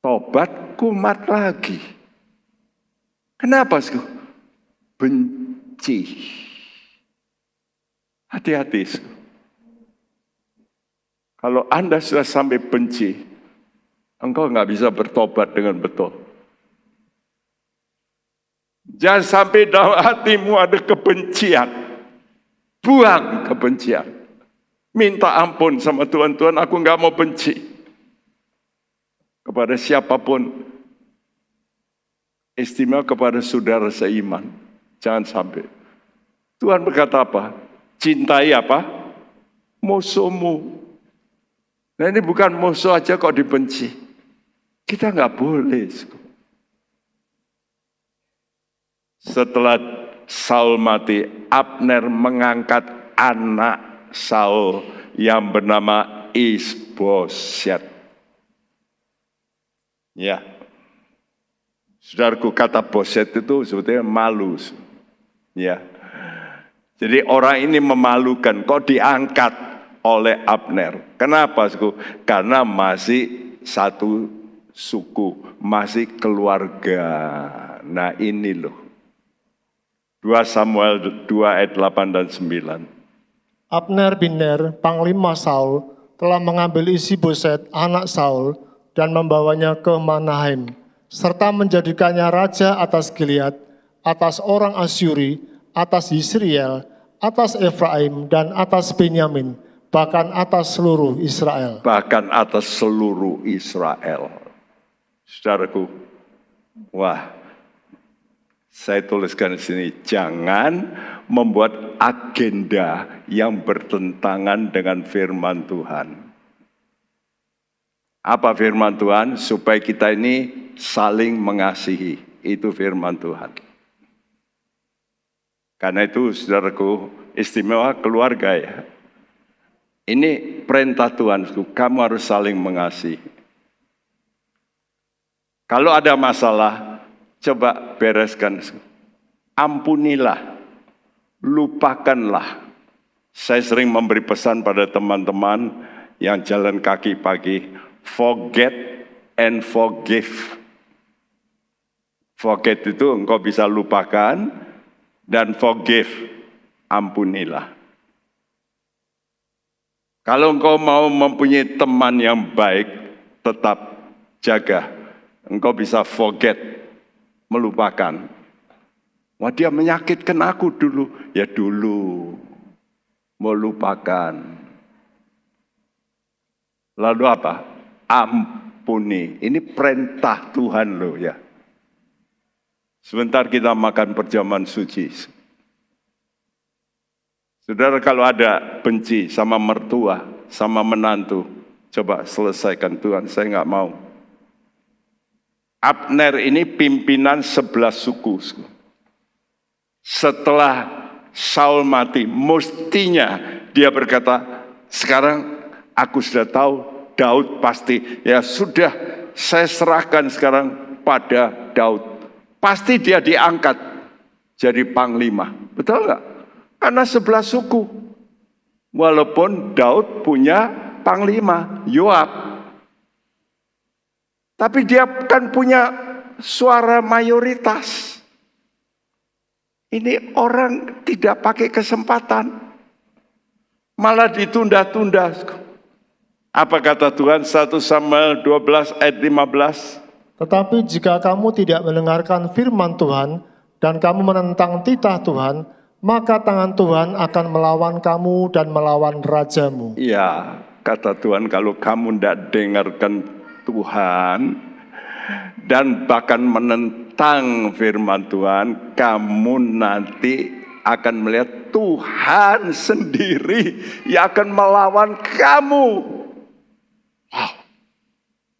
Tobat kumat lagi. Kenapa? Benci. Hati-hati. Kalau Anda sudah sampai benci, engkau nggak bisa bertobat dengan betul. Jangan sampai dalam hatimu ada kebencian. Buang kebencian. Minta ampun sama Tuhan. Tuhan, aku nggak mau benci kepada siapapun. Istimewa kepada saudara seiman. Jangan sampai. Tuhan berkata apa? Cintai apa? Musuhmu. Nah ini bukan musuh aja kok dibenci. Kita nggak boleh. Setelah Saul mati, Abner mengangkat anak Saul yang bernama Isboset. Ya, saudaraku, kata boset itu sebetulnya malu. Ya, jadi orang ini memalukan. Kok diangkat oleh Abner? Kenapa? Karena masih satu suku, masih keluarga. Nah ini loh. 2 Samuel 2 ayat 8 dan 9. Abner bin Ner, Panglima Saul, telah mengambil Isboset, anak Saul, dan membawanya ke Mahanaim, serta menjadikannya raja atas Gilead, atas orang Asyuri, atas Yisrael, atas Efraim, dan atas Benyamin, bahkan atas seluruh Israel. Bahkan atas seluruh Israel. Saudaraku, wah, saya tuliskan di sini, jangan membuat agenda yang bertentangan dengan firman Tuhan. Apa firman Tuhan? Supaya kita ini saling mengasihi. Itu firman Tuhan. Karena itu saudaraku, istimewa keluarga ya. Ini perintah Tuhan, kamu harus saling mengasihi. Kalau ada masalah, coba bereskan. Ampunilah, lupakanlah. Saya sering memberi pesan pada teman-teman yang jalan kaki pagi, forget and forgive. Forget itu engkau bisa lupakan, dan forgive, ampunilah. Kalau engkau mau mempunyai teman yang baik, tetap jaga. Engkau bisa forget, melupakan. Wah, dia menyakitkan aku dulu. Ya dulu, melupakan. Lalu apa? Ampuni. Ini perintah Tuhan loh ya. Sebentar kita makan perjamuan suci. Saudara, kalau ada benci sama mertua, sama menantu, coba selesaikan. Tuhan, saya nggak mau. Abner ini pimpinan 11 suku. Setelah Saul mati, mestinya dia berkata, sekarang aku sudah tahu Daud pasti. Ya sudah, saya serahkan sekarang pada Daud. Pasti dia diangkat jadi panglima. Betul nggak? Karena 11 suku. Walaupun Daud punya panglima, Yoab. Tapi dia kan punya suara mayoritas. Ini orang tidak pakai kesempatan. Malah ditunda-tunda. Apa kata Tuhan? 1 Samuel 12 ayat 15. Tetapi jika kamu tidak mendengarkan firman Tuhan dan kamu menentang titah Tuhan, maka tangan Tuhan akan melawan kamu dan melawan rajamu. Ya, kata Tuhan, kalau kamu tidak dengarkan Tuhan dan bahkan menentang firman Tuhan, kamu nanti akan melihat Tuhan sendiri yang akan melawan kamu. Wow.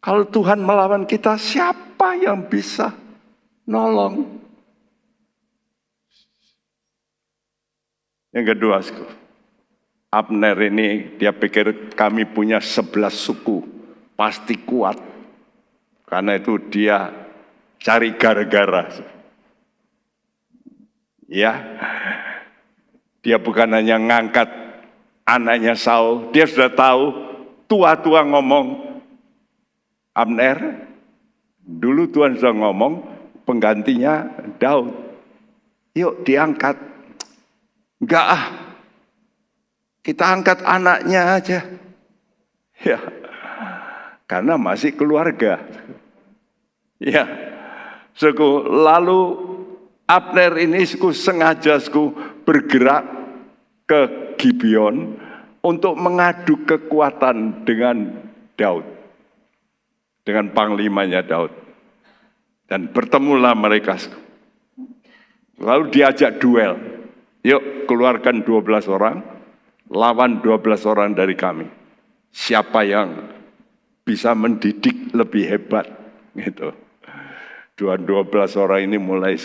Kalau Tuhan melawan kita, siapa yang bisa nolong? Yang kedua, Abner ini dia pikir kami punya 11 suku, pasti kuat. Karena itu dia cari gara-gara. Ya, dia bukan hanya ngangkat anaknya Saul, dia sudah tahu, tua-tua ngomong, Abner, dulu Tuhan sudah ngomong, penggantinya Daud. Yuk diangkat. Enggak ah, kita angkat anaknya aja. Ya, karena masih keluarga. Ya, suku. Lalu Abner ini sengaja bergerak ke Gibeon untuk mengadu kekuatan dengan Daud. Dengan panglimanya Daud. Dan bertemulah mereka. Lalu diajak duel. Yuk keluarkan 12 orang, lawan 12 orang dari kami. Siapa yang bisa mendidik lebih hebat. Gitu. 12 orang ini mulai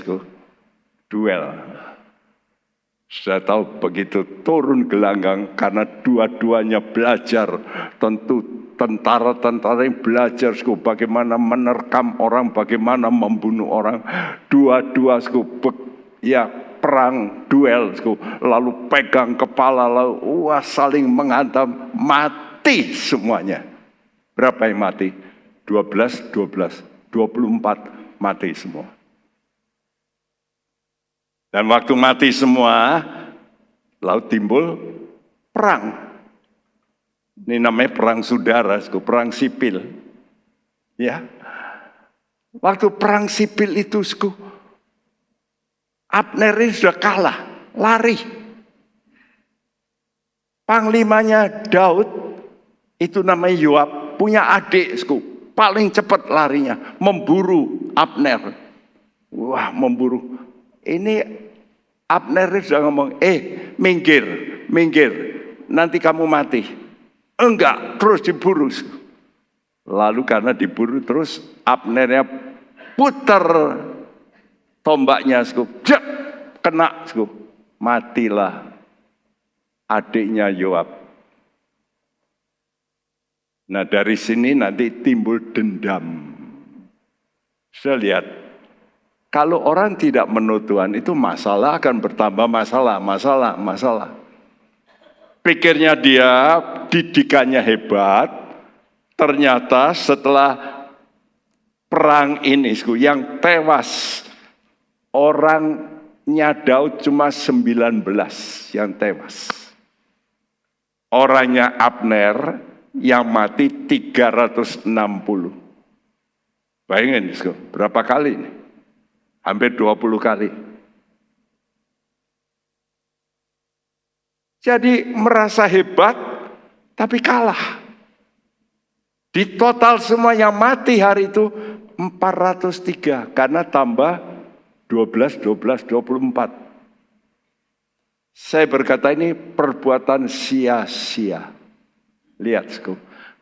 duel. Saya tahu begitu turun gelanggang karena dua-duanya belajar. Tentu tentara-tentara yang belajar bagaimana menerkam orang, bagaimana membunuh orang. Dua-dua ya perang, duel, lalu pegang kepala, lalu saling menghantam, mati semuanya. Berapa yang mati? 12, 24 mati semua. Dan waktu mati semua, lalu timbul perang. Ini namanya perang saudara, perang sipil. Ya. Waktu perang sipil itu, Abner ini sudah kalah, lari. Panglimanya Daud, itu namanya Yoab, punya adik, paling cepat larinya, memburu Abner. Wah, memburu. Ini Abner sudah ngomong, minggir, nanti kamu mati. Enggak, terus diburu. Lalu karena diburu terus Abnernya putar tombaknya, jep, kena, matilah adiknya Yoab. Nah dari sini nanti timbul dendam. Saya lihat, kalau orang tidak menurut Tuhan itu masalah akan bertambah masalah. Pikirnya dia didikannya hebat, ternyata setelah perang ini yang tewas orangnya Daud cuma 19 yang tewas. Orangnya Abner yang mati 360. Bayangin, berapa kali ini? Hampir 20 kali. Jadi merasa hebat, tapi kalah. Di total semua yang mati hari itu 403, karena tambah 12, 24. Saya berkata ini perbuatan sia-sia. Lihat,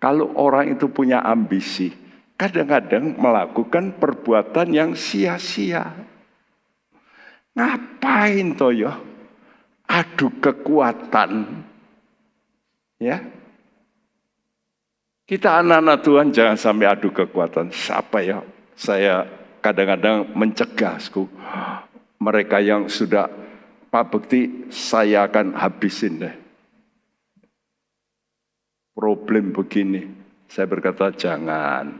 kalau orang itu punya ambisi, kadang-kadang melakukan perbuatan yang sia-sia. Ngapain toyo? Adu kekuatan. Ya. Kita anak-anak Tuhan jangan sampai adu kekuatan. Siapa ya? Saya kadang-kadang mencegah mereka yang sudah Pak Bekti, saya akan habisin deh. Problem begini. Saya berkata jangan.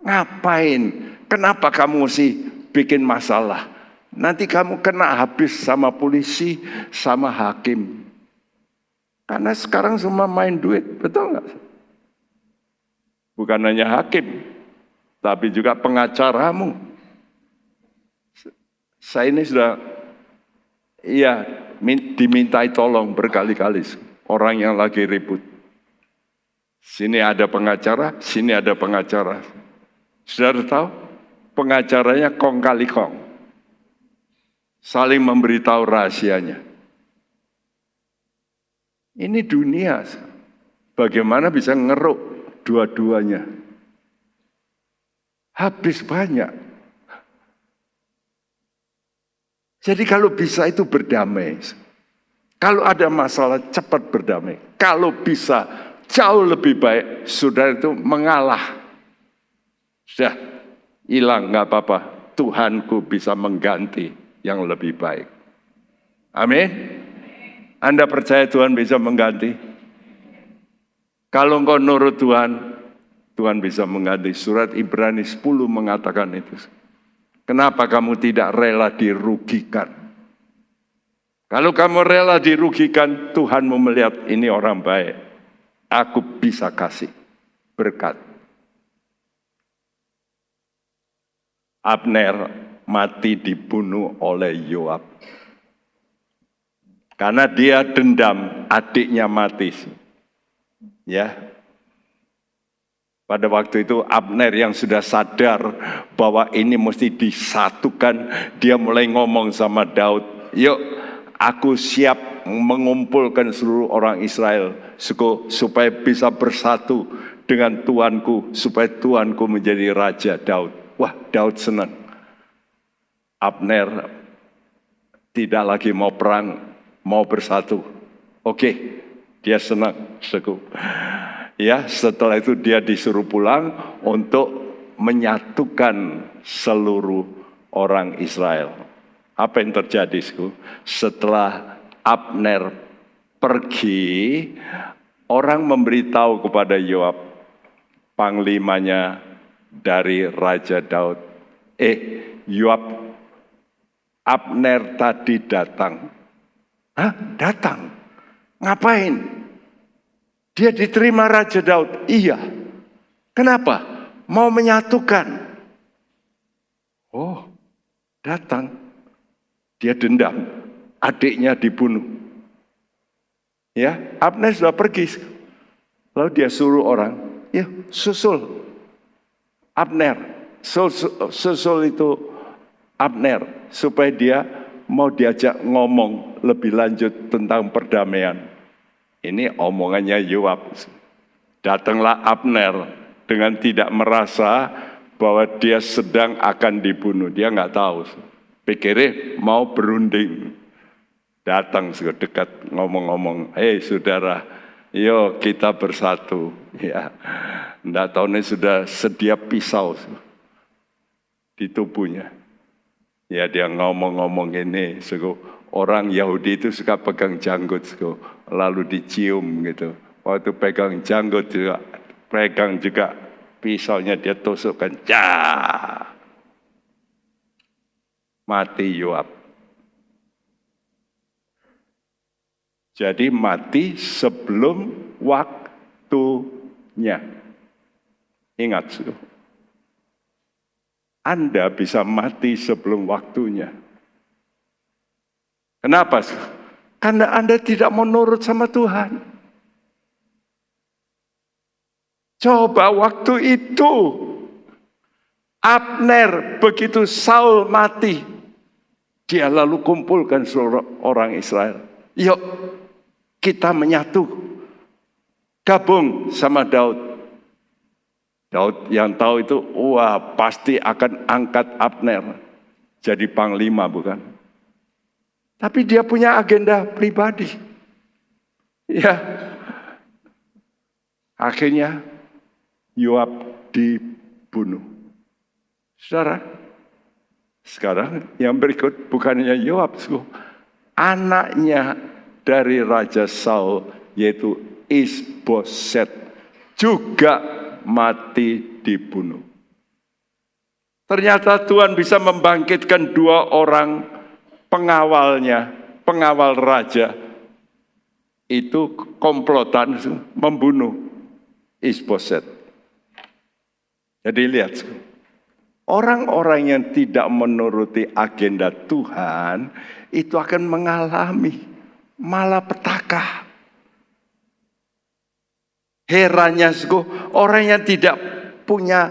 Ngapain? Kenapa kamu sih bikin masalah? Nanti kamu kena habis sama polisi, sama hakim. Karena sekarang semua main duit, betul nggak? Bukan hanya hakim, tapi juga pengacaramu. Saya ini sudah, dimintai tolong berkali-kali orang yang lagi ribut. Sini ada pengacara, sini ada pengacara. Sudah tahu? Pengacaranya kong kali kong. Saling memberitahu rahasianya. Ini dunia. Bagaimana bisa ngeruk dua-duanya? Habis banyak. Jadi kalau bisa itu berdamai. Kalau ada masalah cepat berdamai. Kalau bisa jauh lebih baik, saudara itu mengalah. Sudah hilang, nggak apa-apa. Tuhanku bisa mengganti yang lebih baik. Amin. Anda percaya Tuhan bisa mengganti? Kalau engkau nurut Tuhan, Tuhan bisa mengganti. Surat Ibrani 10 mengatakan itu. Kenapa kamu tidak rela dirugikan? Kalau kamu rela dirugikan, Tuhan mau melihat ini orang baik. Aku bisa kasih berkat. Abner mati dibunuh oleh Yoab. Karena dia dendam adiknya mati. Ya. Pada waktu itu Abner yang sudah sadar bahwa ini mesti disatukan, dia mulai ngomong sama Daud, "Yuk, aku siap mengumpulkan seluruh orang Israel supaya bisa bersatu dengan Tuanku, supaya Tuanku menjadi raja Daud." Wah, Daud senang. Abner tidak lagi mau perang, mau bersatu. Oke, dia senang. Ya, setelah itu dia disuruh pulang untuk menyatukan seluruh orang Israel. Apa yang terjadi? Setelah Abner pergi, orang memberitahu kepada Yoab, panglimanya dari Raja Daud. Yoab, Abner tadi datang. Hah? Datang? Ngapain? Dia diterima Raja Daud. Iya. Kenapa? Mau menyatukan. Oh, datang. Dia dendam. Adiknya dibunuh. Ya, Abner sudah pergi. Lalu dia suruh orang, ya susul Abner. Susul itu Abner. Supaya dia mau diajak ngomong lebih lanjut tentang perdamaian. Ini omongannya Yoab. Datanglah Abner dengan tidak merasa bahwa dia sedang akan dibunuh. Dia nggak tahu. Pikirnya mau berunding. Datang dekat ngomong-ngomong, hei saudara, yo kita bersatu. Ya, nggak tahu nih sudah sedia pisau di tubuhnya. Ya dia ngomong-ngomong ini, orang Yahudi itu suka pegang janggut, lalu dicium gitu. Waktu pegang janggut juga, pegang juga pisaunya dia tusukkan, mati Yoab. Jadi mati sebelum waktunya. Ingat, Anda bisa mati sebelum waktunya. Kenapa? Karena Anda tidak mau nurut sama Tuhan. Coba waktu itu, Abner begitu Saul mati, dia lalu kumpulkan seluruh orang Israel. Yuk, kita menyatu, gabung sama Daud. Daud yang tahu itu, wah pasti akan angkat Abner jadi panglima, bukan? Tapi dia punya agenda pribadi. Ya, akhirnya Yoab dibunuh. Saudara, sekarang yang berikut bukannya Yoab, anaknya dari Raja Saul, yaitu Isboset, juga mati dibunuh. Ternyata Tuhan bisa membangkitkan 2 orang pengawalnya, pengawal raja, itu komplotan membunuh Isboset. Jadi lihat, orang-orang yang tidak menuruti agenda Tuhan, itu akan mengalami malapetaka. Herannya, orang yang tidak punya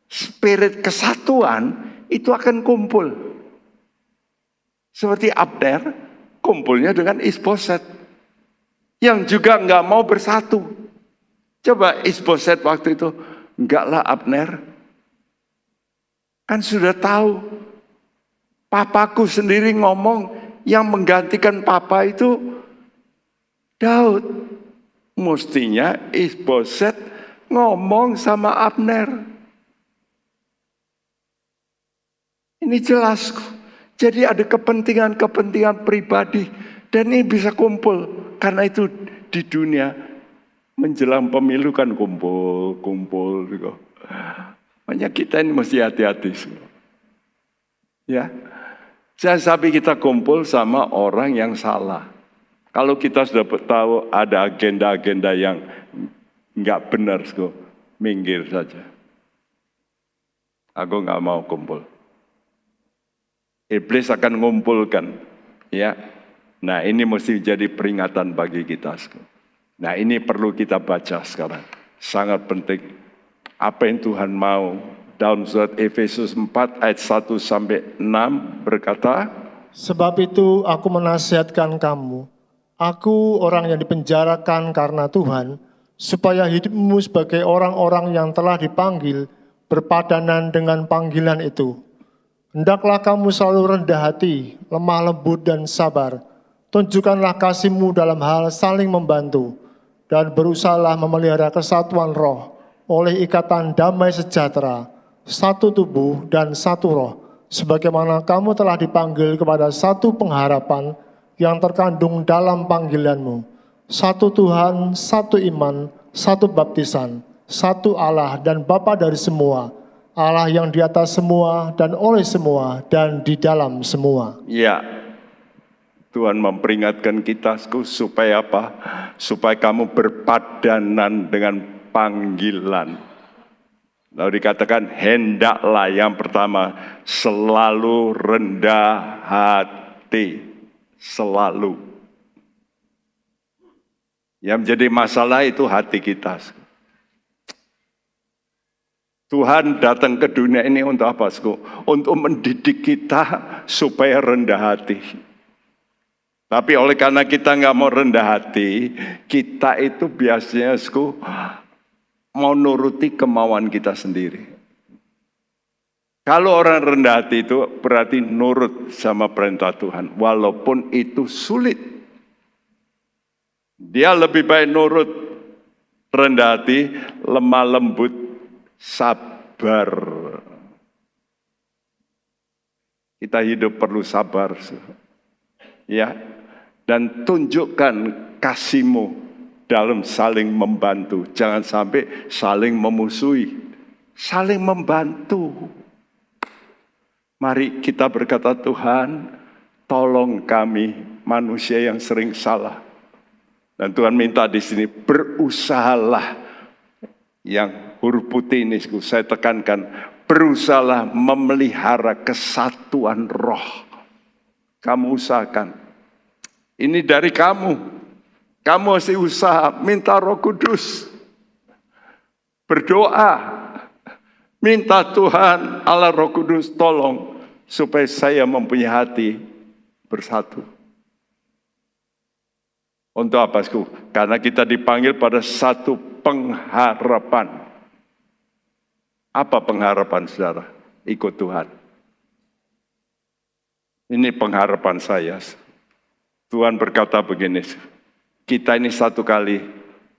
spirit kesatuan, itu akan kumpul. Seperti Abner, kumpulnya dengan Isboset, yang juga nggak mau bersatu. Coba Isboset waktu itu, enggaklah Abner, kan sudah tahu, papaku sendiri ngomong, yang menggantikan papa itu Daud. Mestinya Isboset ngomong sama Abner. Ini jelas. Jadi ada kepentingan-kepentingan pribadi. Dan ini bisa kumpul. Karena itu di dunia menjelang pemilu kan kumpul. Makanya kita ini mesti hati-hati. Ya, jangan sampai kita kumpul sama orang yang salah. Kalau kita sudah tahu ada agenda-agenda yang nggak benar, minggir saja. Aku nggak mau kumpul. Iblis akan mengumpulkan, ya. Nah ini mesti jadi peringatan bagi kita. Nah ini perlu kita baca sekarang. Sangat penting. Apa yang Tuhan mau. Dalam surat Efesus 4 ayat 1 sampai 6 berkata, sebab itu aku menasihatkan kamu, aku orang yang dipenjarakan karena Tuhan, supaya hidupmu sebagai orang-orang yang telah dipanggil berpadanan dengan panggilan itu. Hendaklah kamu selalu rendah hati, lemah lembut dan sabar. Tunjukkanlah kasihmu dalam hal saling membantu, dan berusahalah memelihara kesatuan roh oleh ikatan damai sejahtera, satu tubuh dan satu roh, sebagaimana kamu telah dipanggil kepada satu pengharapan yang terkandung dalam panggilanmu. Satu Tuhan, satu iman, satu baptisan, satu Allah dan Bapa dari semua, Allah yang di atas semua dan oleh semua dan di dalam semua. Ya, Tuhan memperingatkan kita supaya apa? Supaya kamu berpadanan dengan panggilan. Lalu dikatakan hendaklah yang pertama selalu rendah hati. Selalu. Yang menjadi masalah itu hati kita. Tuhan datang ke dunia ini untuk apa? Untuk mendidik kita supaya rendah hati. Tapi oleh karena kita nggak mau rendah hati, kita itu biasanya mau nuruti kemauan kita sendiri. Kalau orang rendah hati itu berarti nurut sama perintah Tuhan, walaupun itu sulit. Dia lebih baik nurut, rendah hati, lemah lembut, sabar. Kita hidup perlu sabar, ya. Dan tunjukkan kasih-Mu dalam saling membantu. Jangan sampai saling memusuhi, saling membantu. Mari kita berkata, Tuhan, tolong kami manusia yang sering salah. Dan Tuhan minta di sini, berusahalah. Yang huruf putih ini saya tekankan, berusahalah memelihara kesatuan roh. Kamu usahakan. Ini dari kamu. Kamu mesti usaha, minta Roh Kudus. Berdoa. Minta Tuhan Allah Roh Kudus tolong supaya saya mempunyai hati bersatu. Untuk apa, Sku? Karena kita dipanggil pada satu pengharapan. Apa pengharapan, saudara? Ikut Tuhan. Ini pengharapan saya. Tuhan berkata begini, kita ini satu kali,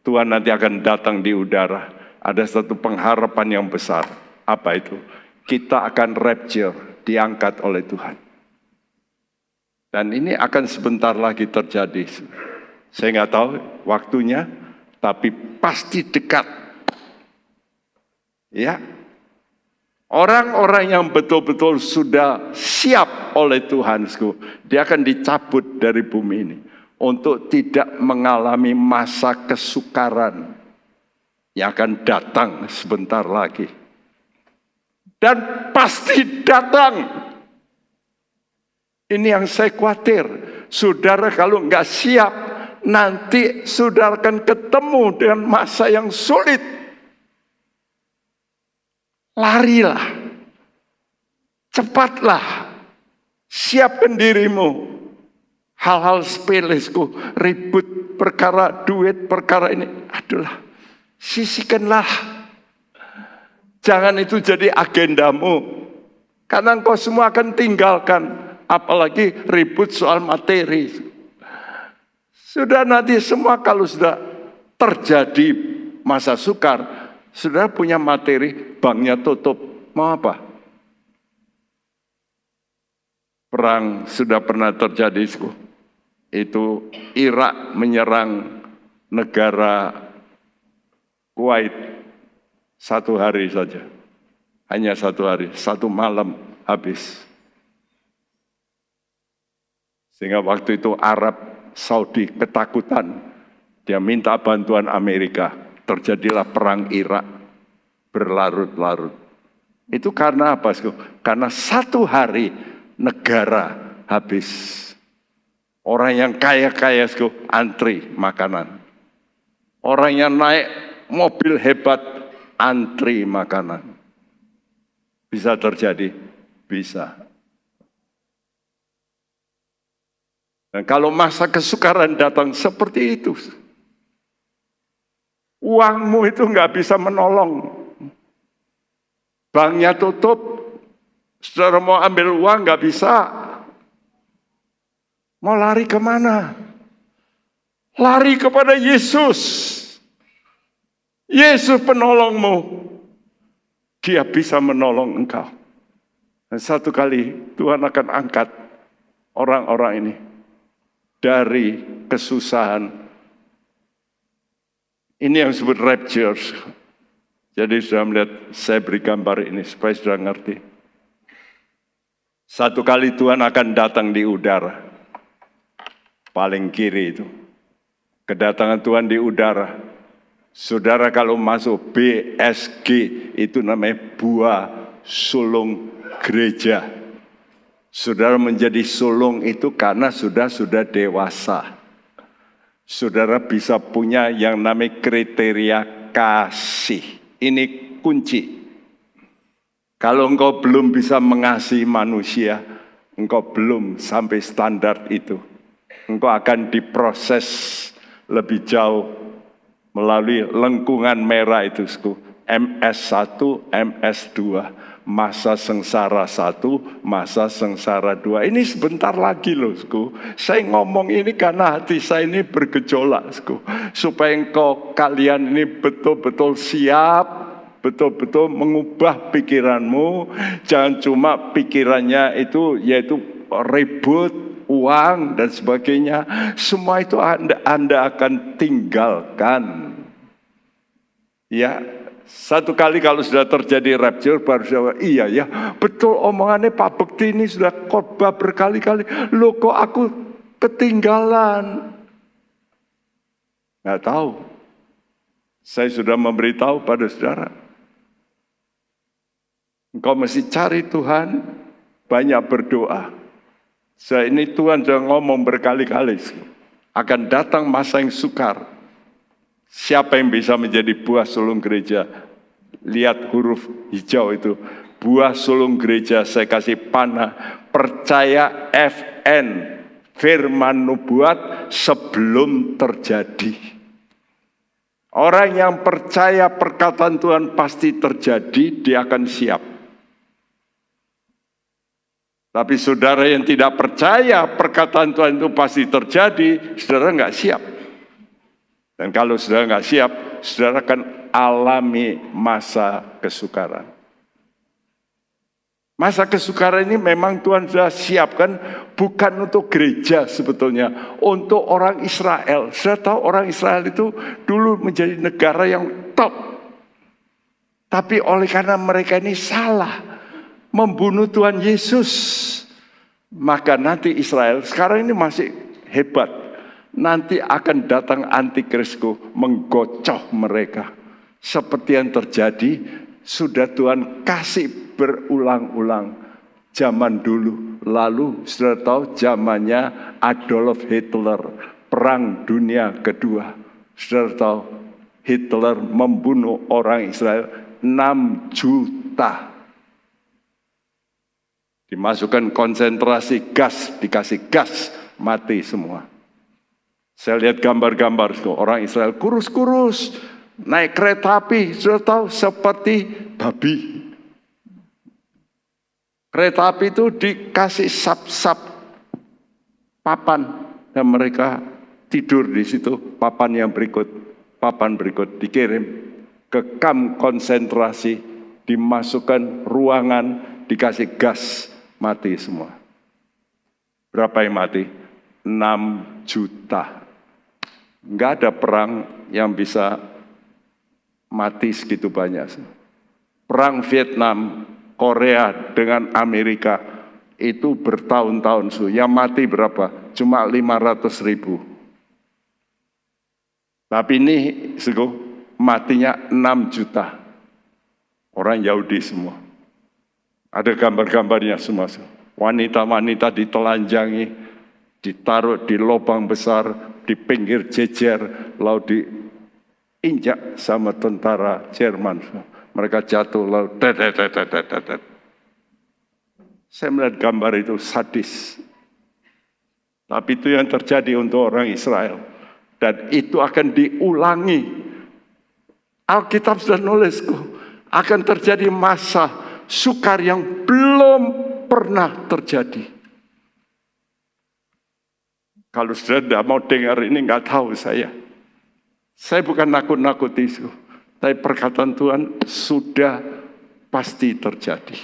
Tuhan nanti akan datang di udara. Ada satu pengharapan yang besar. Apa itu? Kita akan rapture, diangkat oleh Tuhan. Dan ini akan sebentar lagi terjadi. Saya nggak tahu waktunya, tapi pasti dekat. Ya, orang-orang yang betul-betul sudah siap oleh Tuhan, dia akan dicabut dari bumi ini untuk tidak mengalami masa kesukaran yang akan datang sebentar lagi. Dan pasti datang. Ini yang saya khawatir. Saudara kalau nggak siap, nanti saudara akan ketemu dengan masa yang sulit. Larilah. Cepatlah. Siapkan dirimu. Hal-hal sepele, ribut perkara duit, perkara ini. Adulah, sisihkanlah. Jangan itu jadi agendamu. Karena engkau semua akan tinggalkan. Apalagi ribut soal materi. Sudah nanti semua kalau sudah terjadi masa sukar, sudah punya materi, banknya tutup. Mau apa? Perang sudah pernah terjadi. Itu Irak menyerang negara Kuwait. 1 hari saja. Hanya 1 hari. 1 malam habis. Sehingga waktu itu Arab Saudi ketakutan. Dia minta bantuan Amerika. Terjadilah perang Irak. Berlarut-larut. Itu karena apa? Karena 1 hari negara habis. Orang yang kaya-kaya antri makanan. Orang yang naik mobil hebat antri makanan. Bisa terjadi? Bisa. Dan kalau masa kesukaran datang seperti itu, uangmu itu nggak bisa menolong. Banknya tutup, saudara mau ambil uang nggak bisa. Mau lari kemana? Lari kepada Yesus. Yesus penolongmu. Dia bisa menolong engkau. Dan 1 kali Tuhan akan angkat orang-orang ini dari kesusahan. Ini yang disebut rapture. Jadi sudah melihat, saya beri gambar ini supaya sudah ngerti. 1 kali Tuhan akan datang di udara. Paling kiri itu. Kedatangan Tuhan di udara. Saudara kalau masuk BSG itu namanya buah sulung gereja. Saudara menjadi sulung itu karena sudah dewasa. Saudara bisa punya yang namanya kriteria kasih. Ini kunci. Kalau engkau belum bisa mengasihi manusia, engkau belum sampai standar itu. Engkau akan diproses lebih jauh melalui lengkungan merah itu, MS1, MS2. Masa sengsara 1, masa sengsara 2. Ini sebentar lagi loh, Sku. Saya ngomong ini karena hati saya ini bergejolak, Sku. Supaya kalian ini betul-betul siap, betul-betul mengubah pikiranmu. Jangan cuma pikirannya itu yaitu ribut, uang, dan sebagainya. Semua itu Anda akan tinggalkan. Ya, satu kali kalau sudah terjadi rapture, baru saya, iya ya, betul omongannya Pak Bekti ini sudah khotbah berkali-kali. Loh kok aku ketinggalan? Nggak tahu. Saya sudah memberitahu pada saudara. Engkau mesti cari Tuhan, banyak berdoa. Ini Tuhan sudah ngomong berkali-kali. Akan datang masa yang sukar. Siapa yang bisa menjadi buah sulung gereja? Lihat huruf hijau itu. Buah sulung gereja saya kasih panah. Percaya FN. Firman nubuat sebelum terjadi. Orang yang percaya perkataan Tuhan pasti terjadi, dia akan siap. Tapi saudara yang tidak percaya perkataan Tuhan itu pasti terjadi, saudara nggak siap. Dan kalau saudara nggak siap, saudara akan alami masa kesukaran. Masa kesukaran ini memang Tuhan sudah siapkan bukan untuk gereja sebetulnya, untuk orang Israel. Sudah tahu orang Israel itu dulu menjadi negara yang top. Tapi oleh karena mereka ini salah, membunuh Tuhan Yesus, maka nanti Israel sekarang ini masih hebat. Nanti akan datang antikrisku menggocoh mereka. Seperti yang terjadi, sudah Tuhan kasih berulang-ulang. Zaman dulu, lalu sudah tahu zamannya Adolf Hitler, Perang Dunia Kedua. Sudah tahu Hitler membunuh orang Israel 6 juta. Dimasukkan konsentrasi gas, dikasih gas, mati semua. Saya lihat gambar-gambar orang Israel kurus-kurus, naik kereta api, sudah tahu seperti babi. Kereta api itu dikasih sap-sap papan dan mereka tidur di situ. Papan berikut dikirim ke kamp konsentrasi, dimasukkan ruangan, dikasih gas, mati semua. Berapa yang mati? 6 juta. Nggak ada perang yang bisa mati segitu banyak. Perang Vietnam, Korea dengan Amerika itu bertahun-tahun. Yang mati berapa? Cuma 500.000. Tapi ini matinya 6 juta. Orang Yahudi semua. Ada gambar-gambarnya semua. Wanita-wanita ditelanjangi, ditaruh di lubang besar, di pinggir jejer, lalu diinjak sama tentara Jerman. Mereka jatuh, lalu Saya melihat gambar itu sadis. Tapi itu yang terjadi untuk orang Israel. Dan itu akan diulangi. Alkitab sudah nulis, akan terjadi masa sukar yang belum pernah terjadi. Kalau sudah tidak mau dengar ini, nggak tahu saya. Saya bukan nakut-nakuti, tapi perkataan Tuhan sudah pasti terjadi.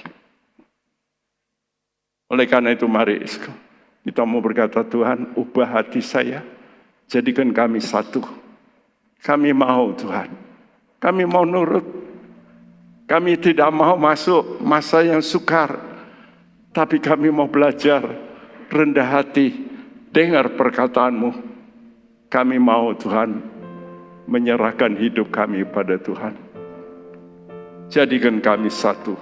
Oleh karena itu mari kita mau berkata, Tuhan ubah hati saya, jadikan kami satu. Kami mau Tuhan, kami mau nurut. Kami tidak mau masuk masa yang sukar, tapi kami mau belajar rendah hati, dengar perkataanmu. Kami mau Tuhan menyerahkan hidup kami pada Tuhan. Jadikan kami satu.